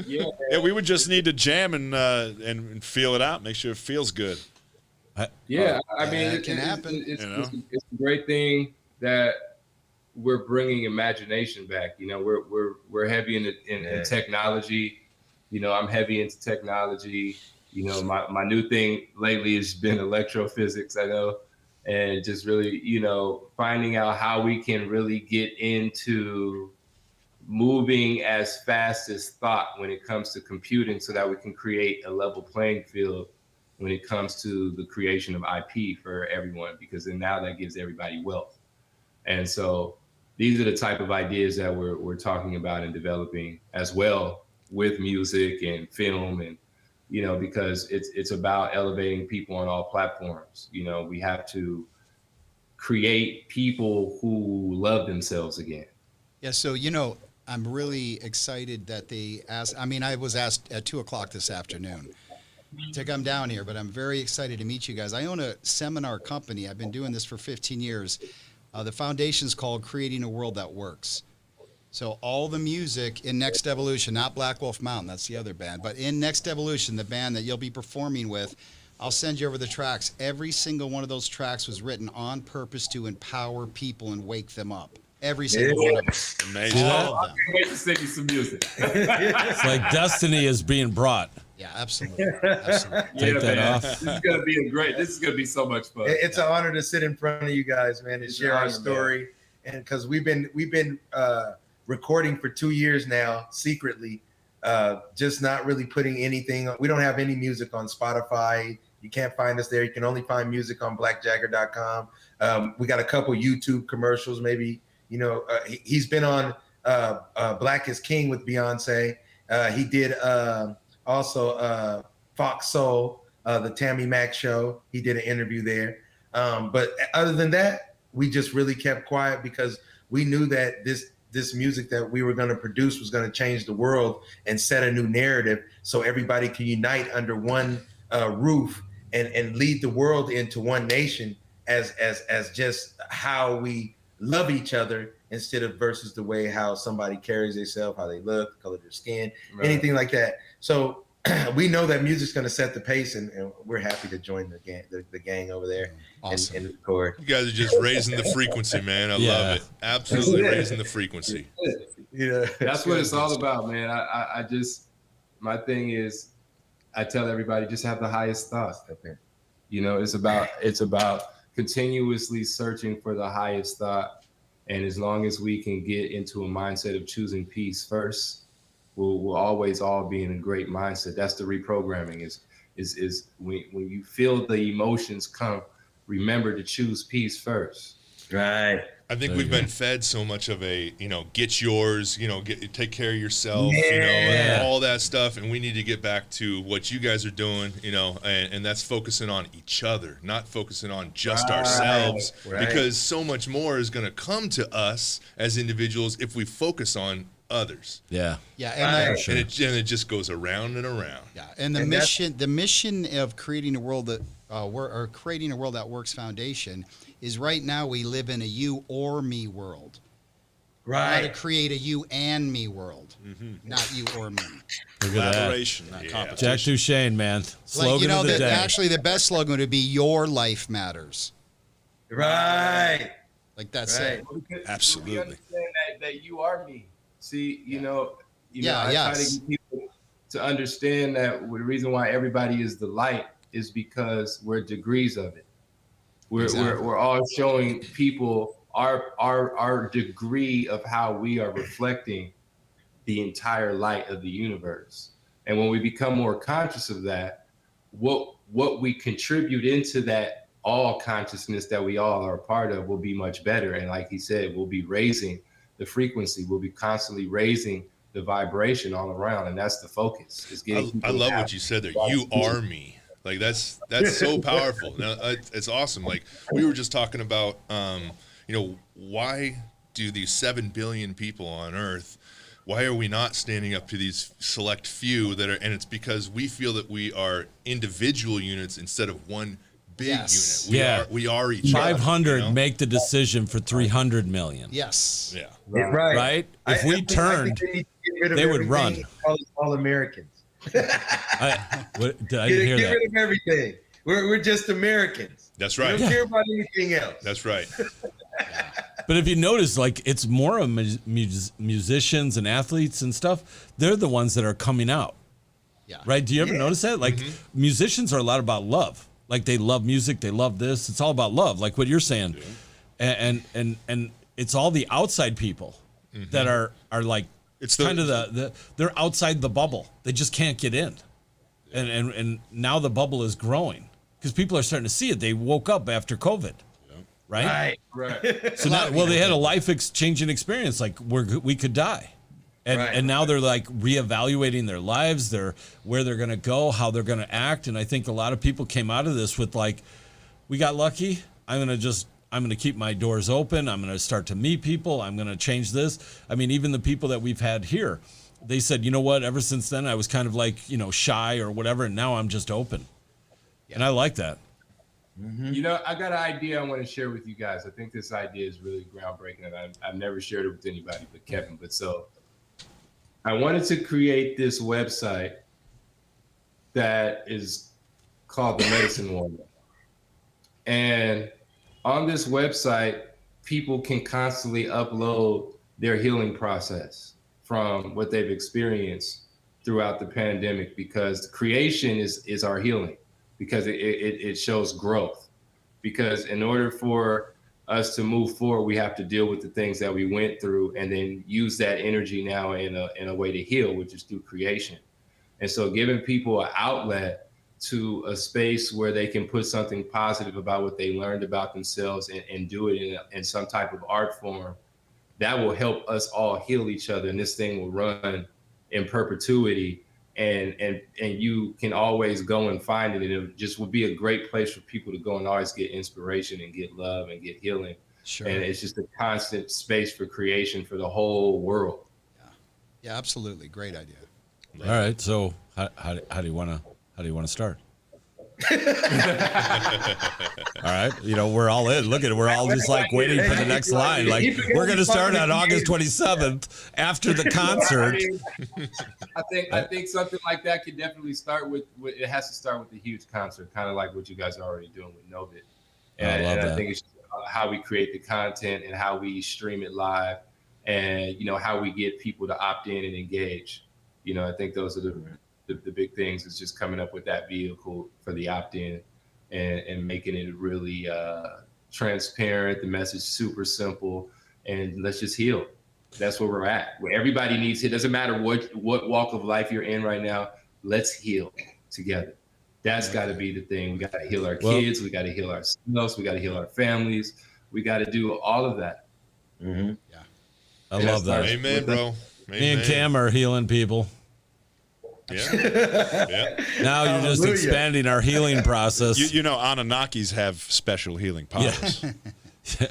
Yeah. Yeah, we would just need to jam and feel it out, make sure it feels good. Yeah, I mean, it can happen. It's You know? it's a great thing that we're bringing imagination back. We're heavy in technology. I'm heavy into technology. My new thing lately has been electrophysics. I know, and just really, finding out how we can really get into moving as fast as thought when it comes to computing, so that we can create a level playing field when it comes to the creation of IP for everyone, because then now that gives everybody wealth. And so these are the type of ideas that we're talking about and developing as well with music and film, and because it's about elevating people on all platforms. We have to create people who love themselves again. Yeah, so I'm really excited that they asked. I mean, I was asked at 2:00 this afternoon to come down here, but I'm very excited to meet you guys. I own a seminar company. I've been doing this for 15 years. The foundation is called Creating a World That Works. So all the music in Next Evolution, not Black Wolf Mountain, that's the other band, but in Next Evolution, the band that you'll be performing with, I'll send you over the tracks. Every single one of those tracks was written on purpose to empower people and wake them up. Every single one of them. Amazing. All of them. Wait to send you some music. It's like destiny is being brought. Yeah, absolutely. Absolutely. Take that man. off. This is gonna be this is gonna be so much fun. It's an honor to sit in front of you guys, man, and It's share an our honor, story. And because we've been recording for 2 years now, secretly, just not really putting anything. We don't have any music on Spotify. You can't find us there. You can only find music on blackjagger.com. We got a couple YouTube commercials, maybe. He's been on Black is King with Beyonce. He did also Fox Soul, the Tammy Mack show. He did an interview there. But other than that, we just really kept quiet because we knew that this music that we were going to produce was going to change the world and set a new narrative so everybody can unite under one roof and lead the world into one nation as just how we love each other instead of versus the way how somebody carries themselves, how they look, the color of their skin, anything like that. So we know that music's going to set the pace, and we're happy to join the gang over there. Awesome. And record. You guys are just raising the frequency, man. I love it. Absolutely raising the frequency. Yeah, That's what it's all about, man. I just, my thing is, I tell everybody just have the highest thoughts. It's about continuously searching for the highest thought, and as long as we can get into a mindset of choosing peace first, we'll always all be in a great mindset. That's the reprogramming. Is when you feel the emotions come, remember to choose peace first. Right. I think we've been fed so much of a, get yours, take care of yourself, and all that stuff. And we need to get back to what you guys are doing, and that's focusing on each other, not focusing on just ourselves, because so much more is going to come to us as individuals if we focus on others. Yeah. Yeah, And it just goes around and around. Yeah, and the mission of creating a world that creating a world that works foundation is right now we live in a you or me world. Right. How to create a you and me world, not you or me. Look at that. Collaboration, not competition. Jack Duchesne, man. Slogan of the day. Actually, the best slogan would be "Your life matters." Right. Like that's Right. it. Absolutely. We understand that you are me. See, I try yes. to get people to understand that the reason why everybody is the light is because we're degrees of it. We're all showing people our degree of how we are reflecting the entire light of the universe. And when we become more conscious of that, what we contribute into that all consciousness that we all are a part of will be much better. And like he said, we'll be raising the frequency. We'll be constantly raising the vibration all around. And that's the focus. Is getting I love what you said there. You are me. Like that's so powerful. Now, it's awesome. Like we were just talking about, why do these 7 billion people on Earth, why are we not standing up to these select few that are? And it's because we feel that we are individual units instead of one big unit. We are each 500 make the decision for 300 million. Yes. Yeah. Right. Right? If we turned, they need to get rid of they would everything run. and call us all Americans. I didn't Get hear that. rid of everything. We're just Americans. That's We right. don't care about anything else. That's right. But if you notice, like it's more of musicians and athletes and stuff. They're the ones that are coming out. Yeah. Right? Do you ever notice that? Like musicians are a lot about love. Like they love music, they love this. It's all about love, like what you're saying. And it's all the outside people that are like It's kind of they're outside the bubble. They just can't get in. And now the bubble is growing because people are starting to see it. They woke up after COVID. Right? Right. So now, they had a life-changing experience, like we could die, and now they're like reevaluating their lives, where they're gonna go, how they're gonna act, and I think a lot of people came out of this with like, we got lucky. I'm gonna keep my doors open. I'm gonna start to meet people. I'm gonna change this. I mean, even the people that we've had here, they said, you know what? Ever since then, I was kind of like shy or whatever, and now I'm just open, and I like that. You know, I got an idea I want to share with you guys. I think this idea is really groundbreaking, and I've never shared it with anybody but Kevin. But so I wanted to create this website that is called The Medicine Woman. And on this website, people can constantly upload their healing process from what they've experienced throughout the pandemic, because creation is our healing, because it shows growth. Because in order for us to move forward, we have to deal with the things that we went through and then use that energy now in a way to heal, which is through creation. And so giving people an outlet to a space where they can put something positive about what they learned about themselves and do it in some type of art form, that will help us all heal each other. And this thing will run in perpetuity, and you can always go and find it. And it just would be a great place for people to go and always get inspiration and get love and get healing. Sure. And it's just a constant space for creation for the whole world. Yeah, absolutely. Great idea. All right. So how do you want to start? All right, you know, we're all in. Look at it, we're all just like waiting for the next line. Like, we're going to start on August 27th after the concert. I think something like that could definitely start with it has to start with a huge concert, kind of like what you guys are already doing with Novit. And, I love that. I think it's how we create the content and how we stream it live, and you know, how we get people to opt in and engage. You know, I think those are the big things, is just coming up with that vehicle for the opt-in and making it really transparent, the message super simple, and let's just heal. That's where we're at. Where everybody needs it. Doesn't matter what walk of life you're in right now, let's heal together. That's got to be the thing. We got to heal our kids. We got to heal ourselves. We got to heal our families. We got to do all of that. Yeah. I love that. Amen, bro. Amen. Me and Cam are healing people. Yeah. Yeah. Now you're just Hallelujah. expanding our healing process. You know, Anunnakis have special healing powers.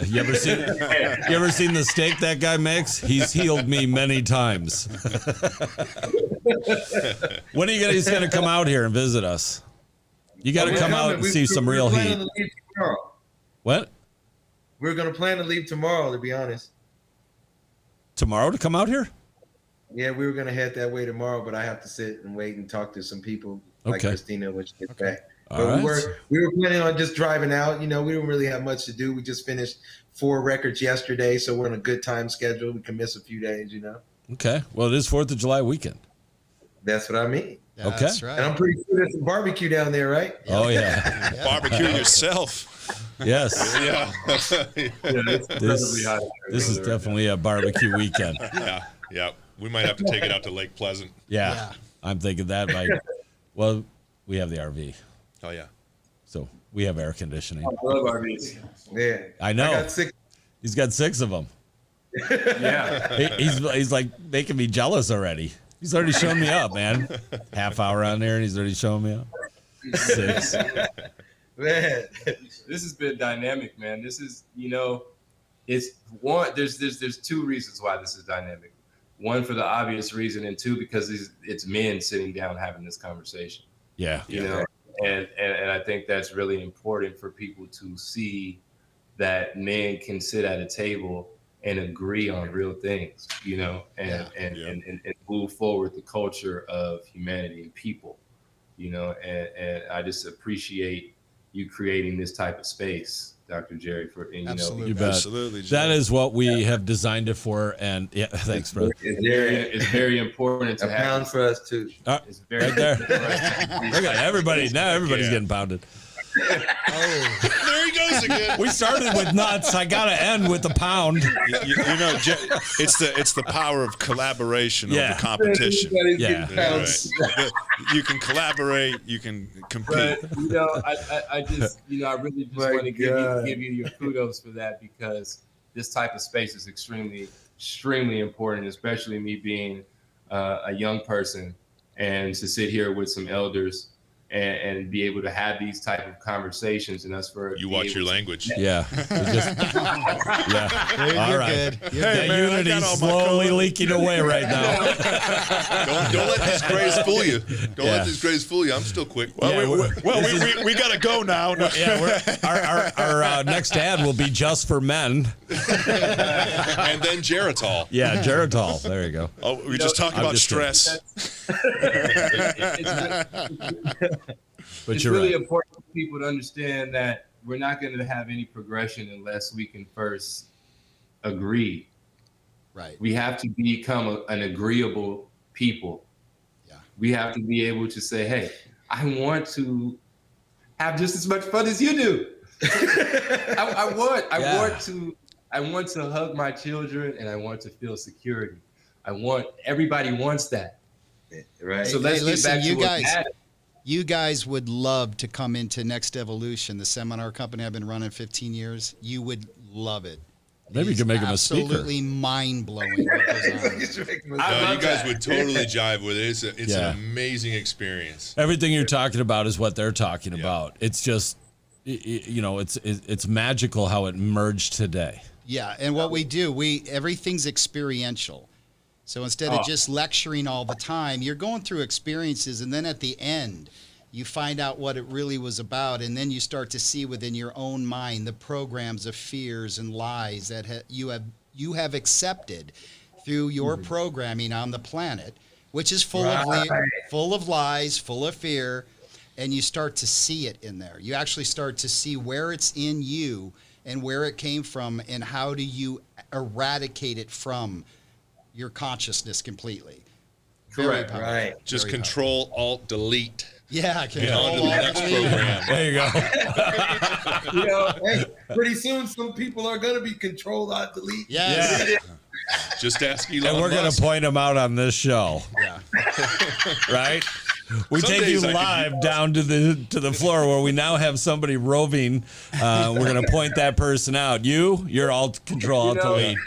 You ever seen the steak that guy makes? He's healed me many times. When are he's going to come out here and visit us? You got to come out and see some real heat. What? We're going to plan to leave tomorrow, to be honest. Tomorrow to come out here? Yeah, we were going to head that way tomorrow, but I have to sit and wait and talk to some people like Okay. Christina when she gets back. All But right. we were planning on just driving out. You know, we don't really have much to do. We just finished 4 records yesterday, so we're on a good time schedule. We can miss a few days, you know. Okay. Well, it is 4th of July weekend. That's what I mean. Yeah, Okay. That's right. And I'm pretty sure there's some barbecue down there, right? Oh, yeah. Barbecue yourself. Yes. Yeah. This is definitely a barbecue weekend. Yeah. Yeah. We might have to take it out to Lake Pleasant. Yeah. Yeah. I'm thinking that might. Well, we have the RV, Oh yeah. so we have air conditioning. I love RVs. Yeah. I know. I got 6. He's got 6 of them. Yeah. He's like making me jealous already. He's already shown me up, man. Half hour on there, and he's already showing me up. 6. Man. This has been dynamic, man. This is, you know, it's one. There's 2 reasons why this is dynamic. One, for the obvious reason, and 2, because it's men sitting down having this conversation. Yeah. You know, and I think that's really important for people to see that men can sit at a table and agree on real things, you know, and move forward the culture of humanity and people, you know, and I just appreciate you creating this type of space, Dr. Jerry, Absolutely. You bet. Absolutely. That is what we have designed it for, and yeah, thanks, bro. It's very important A to have. pound for us, too. It's very Right there. important for us to- Look at everybody. Now everybody's Yeah. getting pounded. Oh, There he goes again. We started with nuts. I got to end with a pound. You know, it's the power of collaboration Yeah. over competition. Everybody's Yeah. getting pounds. You can collaborate. You can compete. But you know, I just, you know, I really just My want to God. give you your kudos for that, because this type of space is extremely important, especially me being a young person, and to sit here with some elders and be able to have these type of conversations, and us for You watch your language. Yeah. Yeah. Dude, All you're right. good. You're That good. unity's slowly leaking away right now. Don't let these grays fool you. Don't Yeah. let these grays fool you. I'm still quick. Yeah, we got to go now. our next ad will be just for men. And then Geritol. Yeah, Geritol. There you go. Oh, we just talked I'm about just kidding. stress. But It's you're really right. important for people to understand that we're not going to have any progression unless we can first agree. Right. We have to become an agreeable people. Yeah. We have to be able to say, hey, I want to have just as much fun as you do. I want to hug my children, and I want to feel security. Everybody wants that. Right. So let's Hey, listen, get back to you what guys- matters. You guys would love to come into Next Evolution, the seminar company I've been running 15 years. You would love it. Maybe you It's can make him a speaker. absolutely mind-blowing what goes on. I No, love you guys that. would totally jive with it. It's Yeah. an amazing experience. Everything you're talking about is what they're talking Yeah. about. It's just, it's magical how it merged today. Yeah, and what we do, everything's experiential. So instead of just lecturing all the time, you're going through experiences, and then at the end, you find out what it really was about, and then you start to see within your own mind the programs of fears and lies that you have accepted through your programming on the planet, which is full of lies, full of fear, and you start to see it in there. You actually start to see where it's in you and where it came from, and how do you eradicate it from your consciousness completely. Very Correct. powerful. Right. Just Very Control Alt Delete. Yeah, And on to the next program. There you go. You know, hey, pretty soon some people are gonna be controlled out delete. Yes. Yeah. Just ask Elon And we're going Musk. to point them out on this show, Yeah. right? We Some take you days I could live down to the floor where we now have somebody roving. We're going to point that person out. You're all control, alt delete.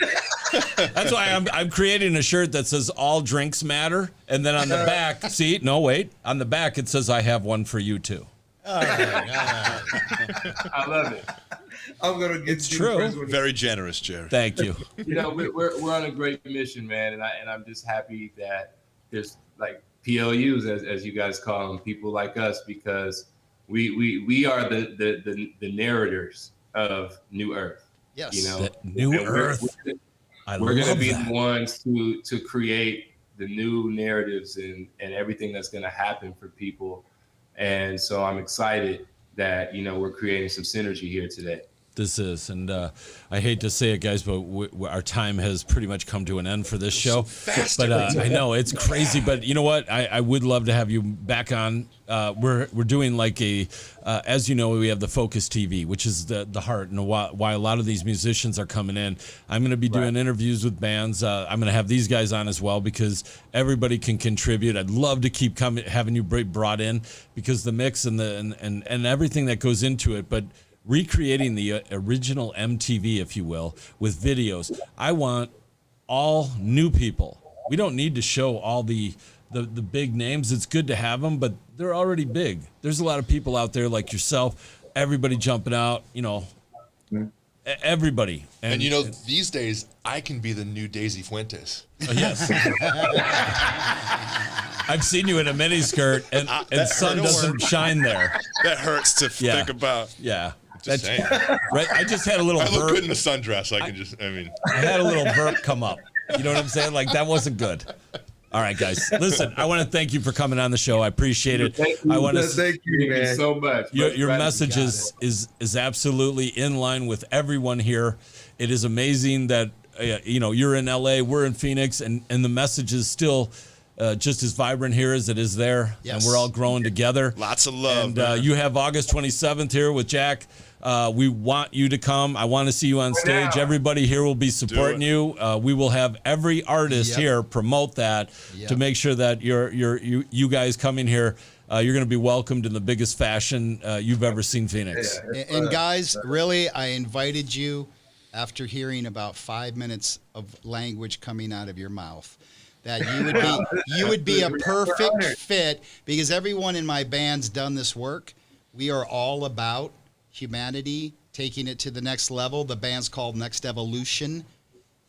That's why I'm creating a shirt that says all drinks matter. And then on the back, on the back it says I have one for you too. I love it. I'm gonna get It's you true. first one. Very generous, Jerry. Thank you. You know, we're on a great mission, man, and I'm just happy that there's like PLUs, as you guys call them, people like us, because we are the narrators of New Earth. Yes. You know, That New And Earth. I we're going to love be that. the ones to create the new narratives and everything that's going to happen for people. And so I'm excited that, we're creating some synergy here today. This is, and I hate to say it, guys, but our time has pretty much come to an end for this show. But I know it's crazy, but you know what? I would love to have you back on. We're doing like as you know, we have the Focus TV, which is the heart and why a lot of these musicians are coming in. I'm going to be doing interviews with bands. I'm going to have these guys on as well because everybody can contribute. I'd love to keep having you brought in because the mix and and everything that goes into it, but recreating the original MTV, if you will, with videos. I want all new people. We don't need to show all the big names. It's good to have them, but they're already big. There's a lot of people out there like yourself, everybody jumping out, everybody. And these days, I can be the new Daisy Fuentes. Yes. I've seen you in a miniskirt, and sun doesn't shine there. That hurts to Yeah. think about. Yeah. Just saying. Right. I just had a little I look burp. good in a sundress. I had a little burp come up. You know what I'm saying? Like that wasn't good. All right, guys. Listen, I want to thank you for coming on the show. I appreciate it. I want to Thank you, Thank you man. so much. your Much message gratitude. is absolutely in line with everyone here. It is amazing that you're in LA, we're in Phoenix, and the message is still just as vibrant here as it is there, Yes. and we're all growing together. Lots of love. And man. you have August 27th here with Jack. We want you to come. I want to see you on stage. Everybody here will be supporting you. We will have every artist Yep. here promote that Yep. to make sure that you guys coming here, you're going to be welcomed in the biggest fashion you've ever seen Phoenix. And guys, really, I invited you after hearing about 5 minutes of language coming out of your mouth. that you would be a perfect fit, because everyone in my band's done this work. We are all about humanity, taking it to the next level. The band's called Next Evolution.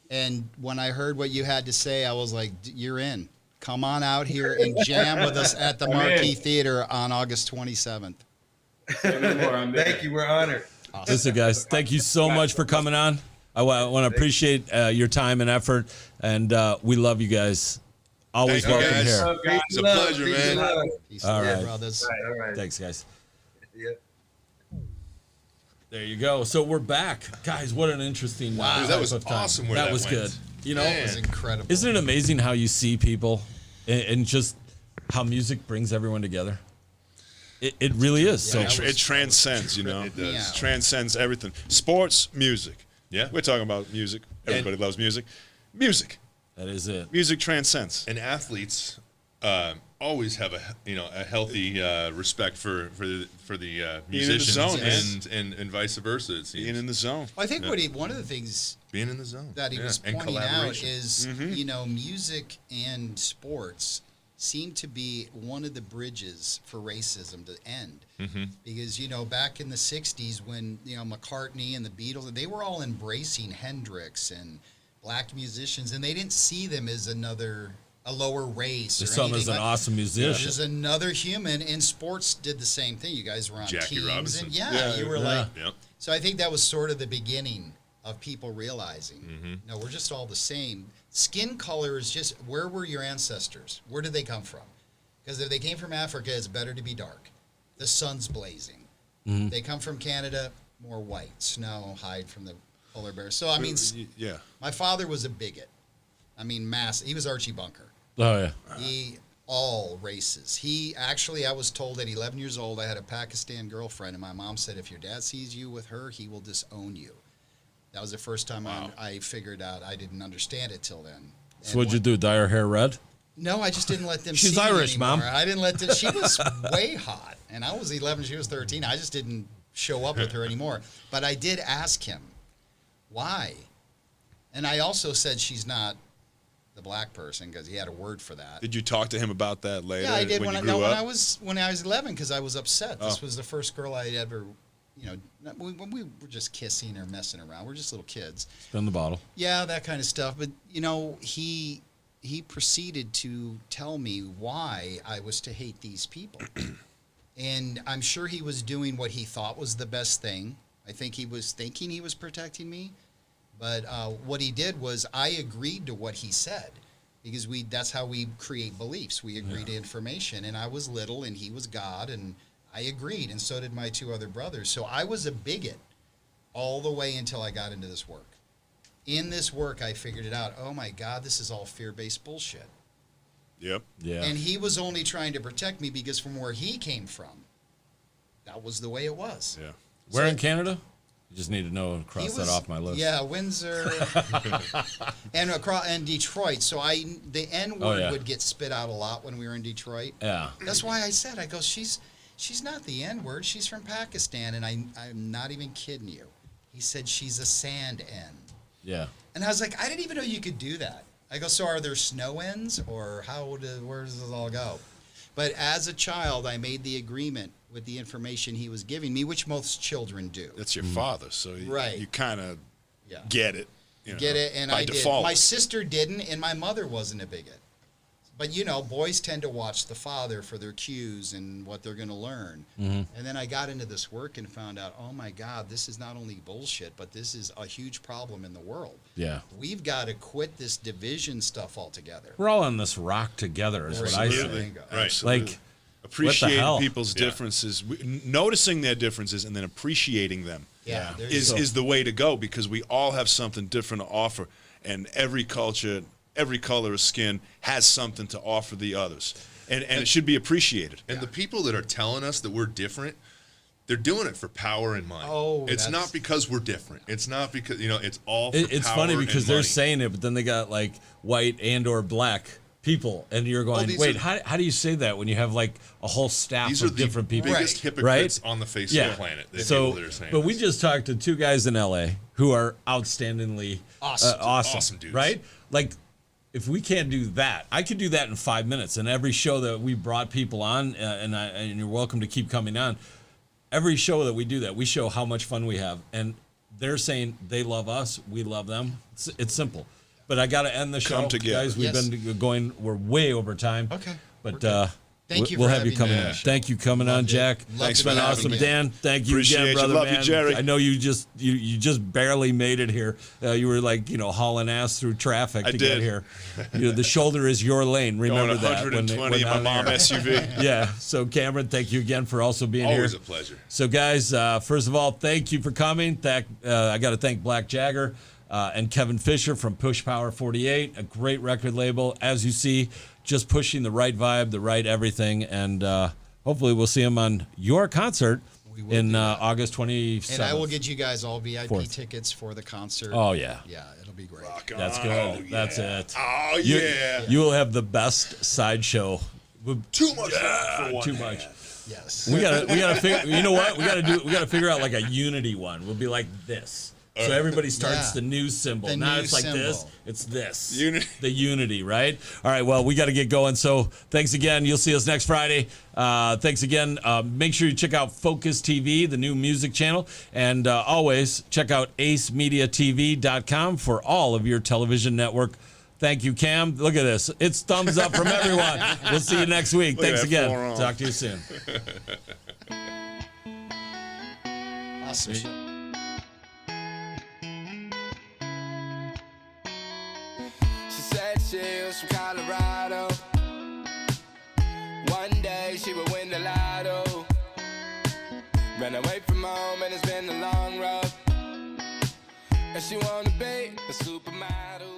And when I heard what you had to say, I was like, you're in. Come on out here and jam with us at the Marquee Theater on August 27th. Thank you. We're honored. Awesome. Listen, guys, thank you so much for coming on. I want to appreciate your time and effort, and we love you guys. Always Thank you, welcome guys. here. It's a pleasure, man. Peace All and love, right. brothers. All right. Thanks, guys. Yep. There you go. So we're back, guys. What an interesting Wow. Dude, that was type of time. awesome where that that was went. good. You know, It was incredible. isn't it amazing how you see people and just how music brings everyone together? It really is. Yeah, So It transcends, you know. It does. Yeah. Transcends everything. Sports, music. Yeah. We're talking about music. Everybody loves music. Music. that is it. Music transcends. And athletes always have a healthy respect for the musicians zone, man. and vice versa. It seems Being in the zone. Well, I think one of the things being in the zone that he was and pointing out collaboration. is, music and sports seem to be one of the bridges for racism to end. Because, back in the 60s when, McCartney and the Beatles, they were all embracing Hendrix and black musicians, and they didn't see them as a lower race They or saw him anything. as an like- awesome musician. Just another human, and sports did the same thing. You guys were on Jackie teams, Robinson. and Yeah, you were yeah. like. Yep. So I think that was sort of the beginning of people realizing, no, we're just all the same. Skin color is just, where were your ancestors? Where did they come from? Because if they came from Africa, it's better to be dark. The sun's blazing. They come from Canada, more white, snow, hide from the polar bear. So I mean, Yeah. my father was a bigot. I mean, he was Archie Bunker. Oh yeah. All races. I was told at 11 years old, I had a Pakistan girlfriend, and my mom said, if your dad sees you with her, he will disown you. That was the first time I figured out. I didn't understand it till then. So what'd you do? Dye her hair red? No, I just didn't let them She's see me Irish, anymore. Mom. I didn't let them. She was way hot, and I was 11, she was 13. I just didn't show up with her anymore. But I did ask him, why? And I also said she's not the black person, because he had a word for that. Did you talk to him about that later? Yeah, I did when when you grew up? when I was 11, because I was upset. This Oh. was the first girl I had ever, when we were just kissing or messing around. We're just little kids. Spin the bottle. Yeah, that kind of stuff. But he proceeded to tell me why I was to hate these people, and I'm sure he was doing what he thought was the best thing. I think he was thinking he was protecting me, but what he did was I agreed to what he said, because that's how we create beliefs. We agree to information, and I was little and he was God, and I agreed, and so did my two other brothers. So I was a bigot all the way until I got into this work. In this work, I figured it out. Oh my God, this is all fear-based bullshit. Yep. Yeah. And he was only trying to protect me because from where he came from, that was the way it was. Yeah. Where So- in Canada? You just need to know and He cross that was- off my list. Yeah, Windsor and Detroit. So the N word yeah. would get spit out a lot when we were in Detroit. Yeah. That's why I said, I go, she's not the N word. She's from Pakistan, and I'm not even kidding you. He said she's a sand N. Yeah. And I was like, I didn't even know you could do that. I go, so are there snow ends, or where does this all go? But as a child, I made the agreement with the information he was giving me, which most children do. That's your father, so Right. you kind of Yeah. get it. Get it? And by I default. did. My sister didn't, and my mother wasn't a bigot. But boys tend to watch the father for their cues and what they're going to learn. And then I got into this work and found out, oh my God, this is not only bullshit, but this is a huge problem in the world. Yeah. We've got to quit this division stuff altogether. We're all on this rock together, is what I Absolutely. say. Bingo. Right. Absolutely. Like, appreciating hell? people's Yeah. differences, noticing their differences, and then appreciating them Yeah. there you is go. is the way to go, because we all have something different to offer, and every culture, every color of skin has something to offer the others, and it should be appreciated. And the people that are telling us that we're different, they're doing it for power and money. Oh, it's that's- not because we're different. It's not because it's all. For It's power funny and because they're money. saying it, but then they got like white and or black people, and you're going, these wait, are- how do you say that when you have like a whole staff These are of the different people? biggest Right. hypocrites Right? on the face Yeah. of the planet. The So, people that are saying but we this. just talked to two guys in LA who are outstandingly Awesome. awesome, Awesome dudes. right? Like, if we can't do that, I could do that in 5 minutes. And every show that we brought people on, and you're welcome to keep coming on. Every show that we do that, we show how much fun we have, and they're saying they love us, we love them. It's simple. But I got to end the show, Come together. guys. We've Yes. been going. We're way over time. Okay. But Thank you we'll for have you having coming me on on. the show. Thank you coming on, Loved it. Jack. Loved It's it been having awesome, you. Dan. Thank you Appreciate again, you. brother. Love man. you, Jerry. I know you just barely made it here. You were like hauling ass through traffic I to did. get here. The shoulder is your lane. Remember Going that. 120 in my on mom air. SUV. Yeah. So Cameron, thank you again for also being Always here. a pleasure. So guys, first of all, thank you for coming. I got to thank Black Jagger and Kevin Fisher from Push Power 48, a great record label. As you see, just pushing the right vibe, the right everything, and hopefully we'll see him on your concert in August 27th. And I will get you guys all VIP 4th. tickets for the concert. Oh yeah, Yeah, it'll be great. Rock on. that's good. Oh, That's yeah. it. Oh, You, yeah. you will have the best sideshow. Too much for one Too man. much. Yes. We gotta figure. You know what? We gotta figure out like a unity one. We'll be like this. So everybody starts Yeah. the new symbol. The Not new it's like this. symbol. It's this. Unity. The unity, right? All right. Well, we got to get going. So thanks again. You'll see us next Friday. Thanks again. Make sure you check out Focus TV, the new music channel, and always check out acemediatv.com for all of your television network. Thank you, Cam. Look at this. It's thumbs up from everyone. We'll see you next week. Look at Thanks that again. forearm. Talk to you soon. Awesome show. She said she was from Colorado. One day she would win the lotto. Ran away from home and it's been a long road. And she wanna be a supermodel.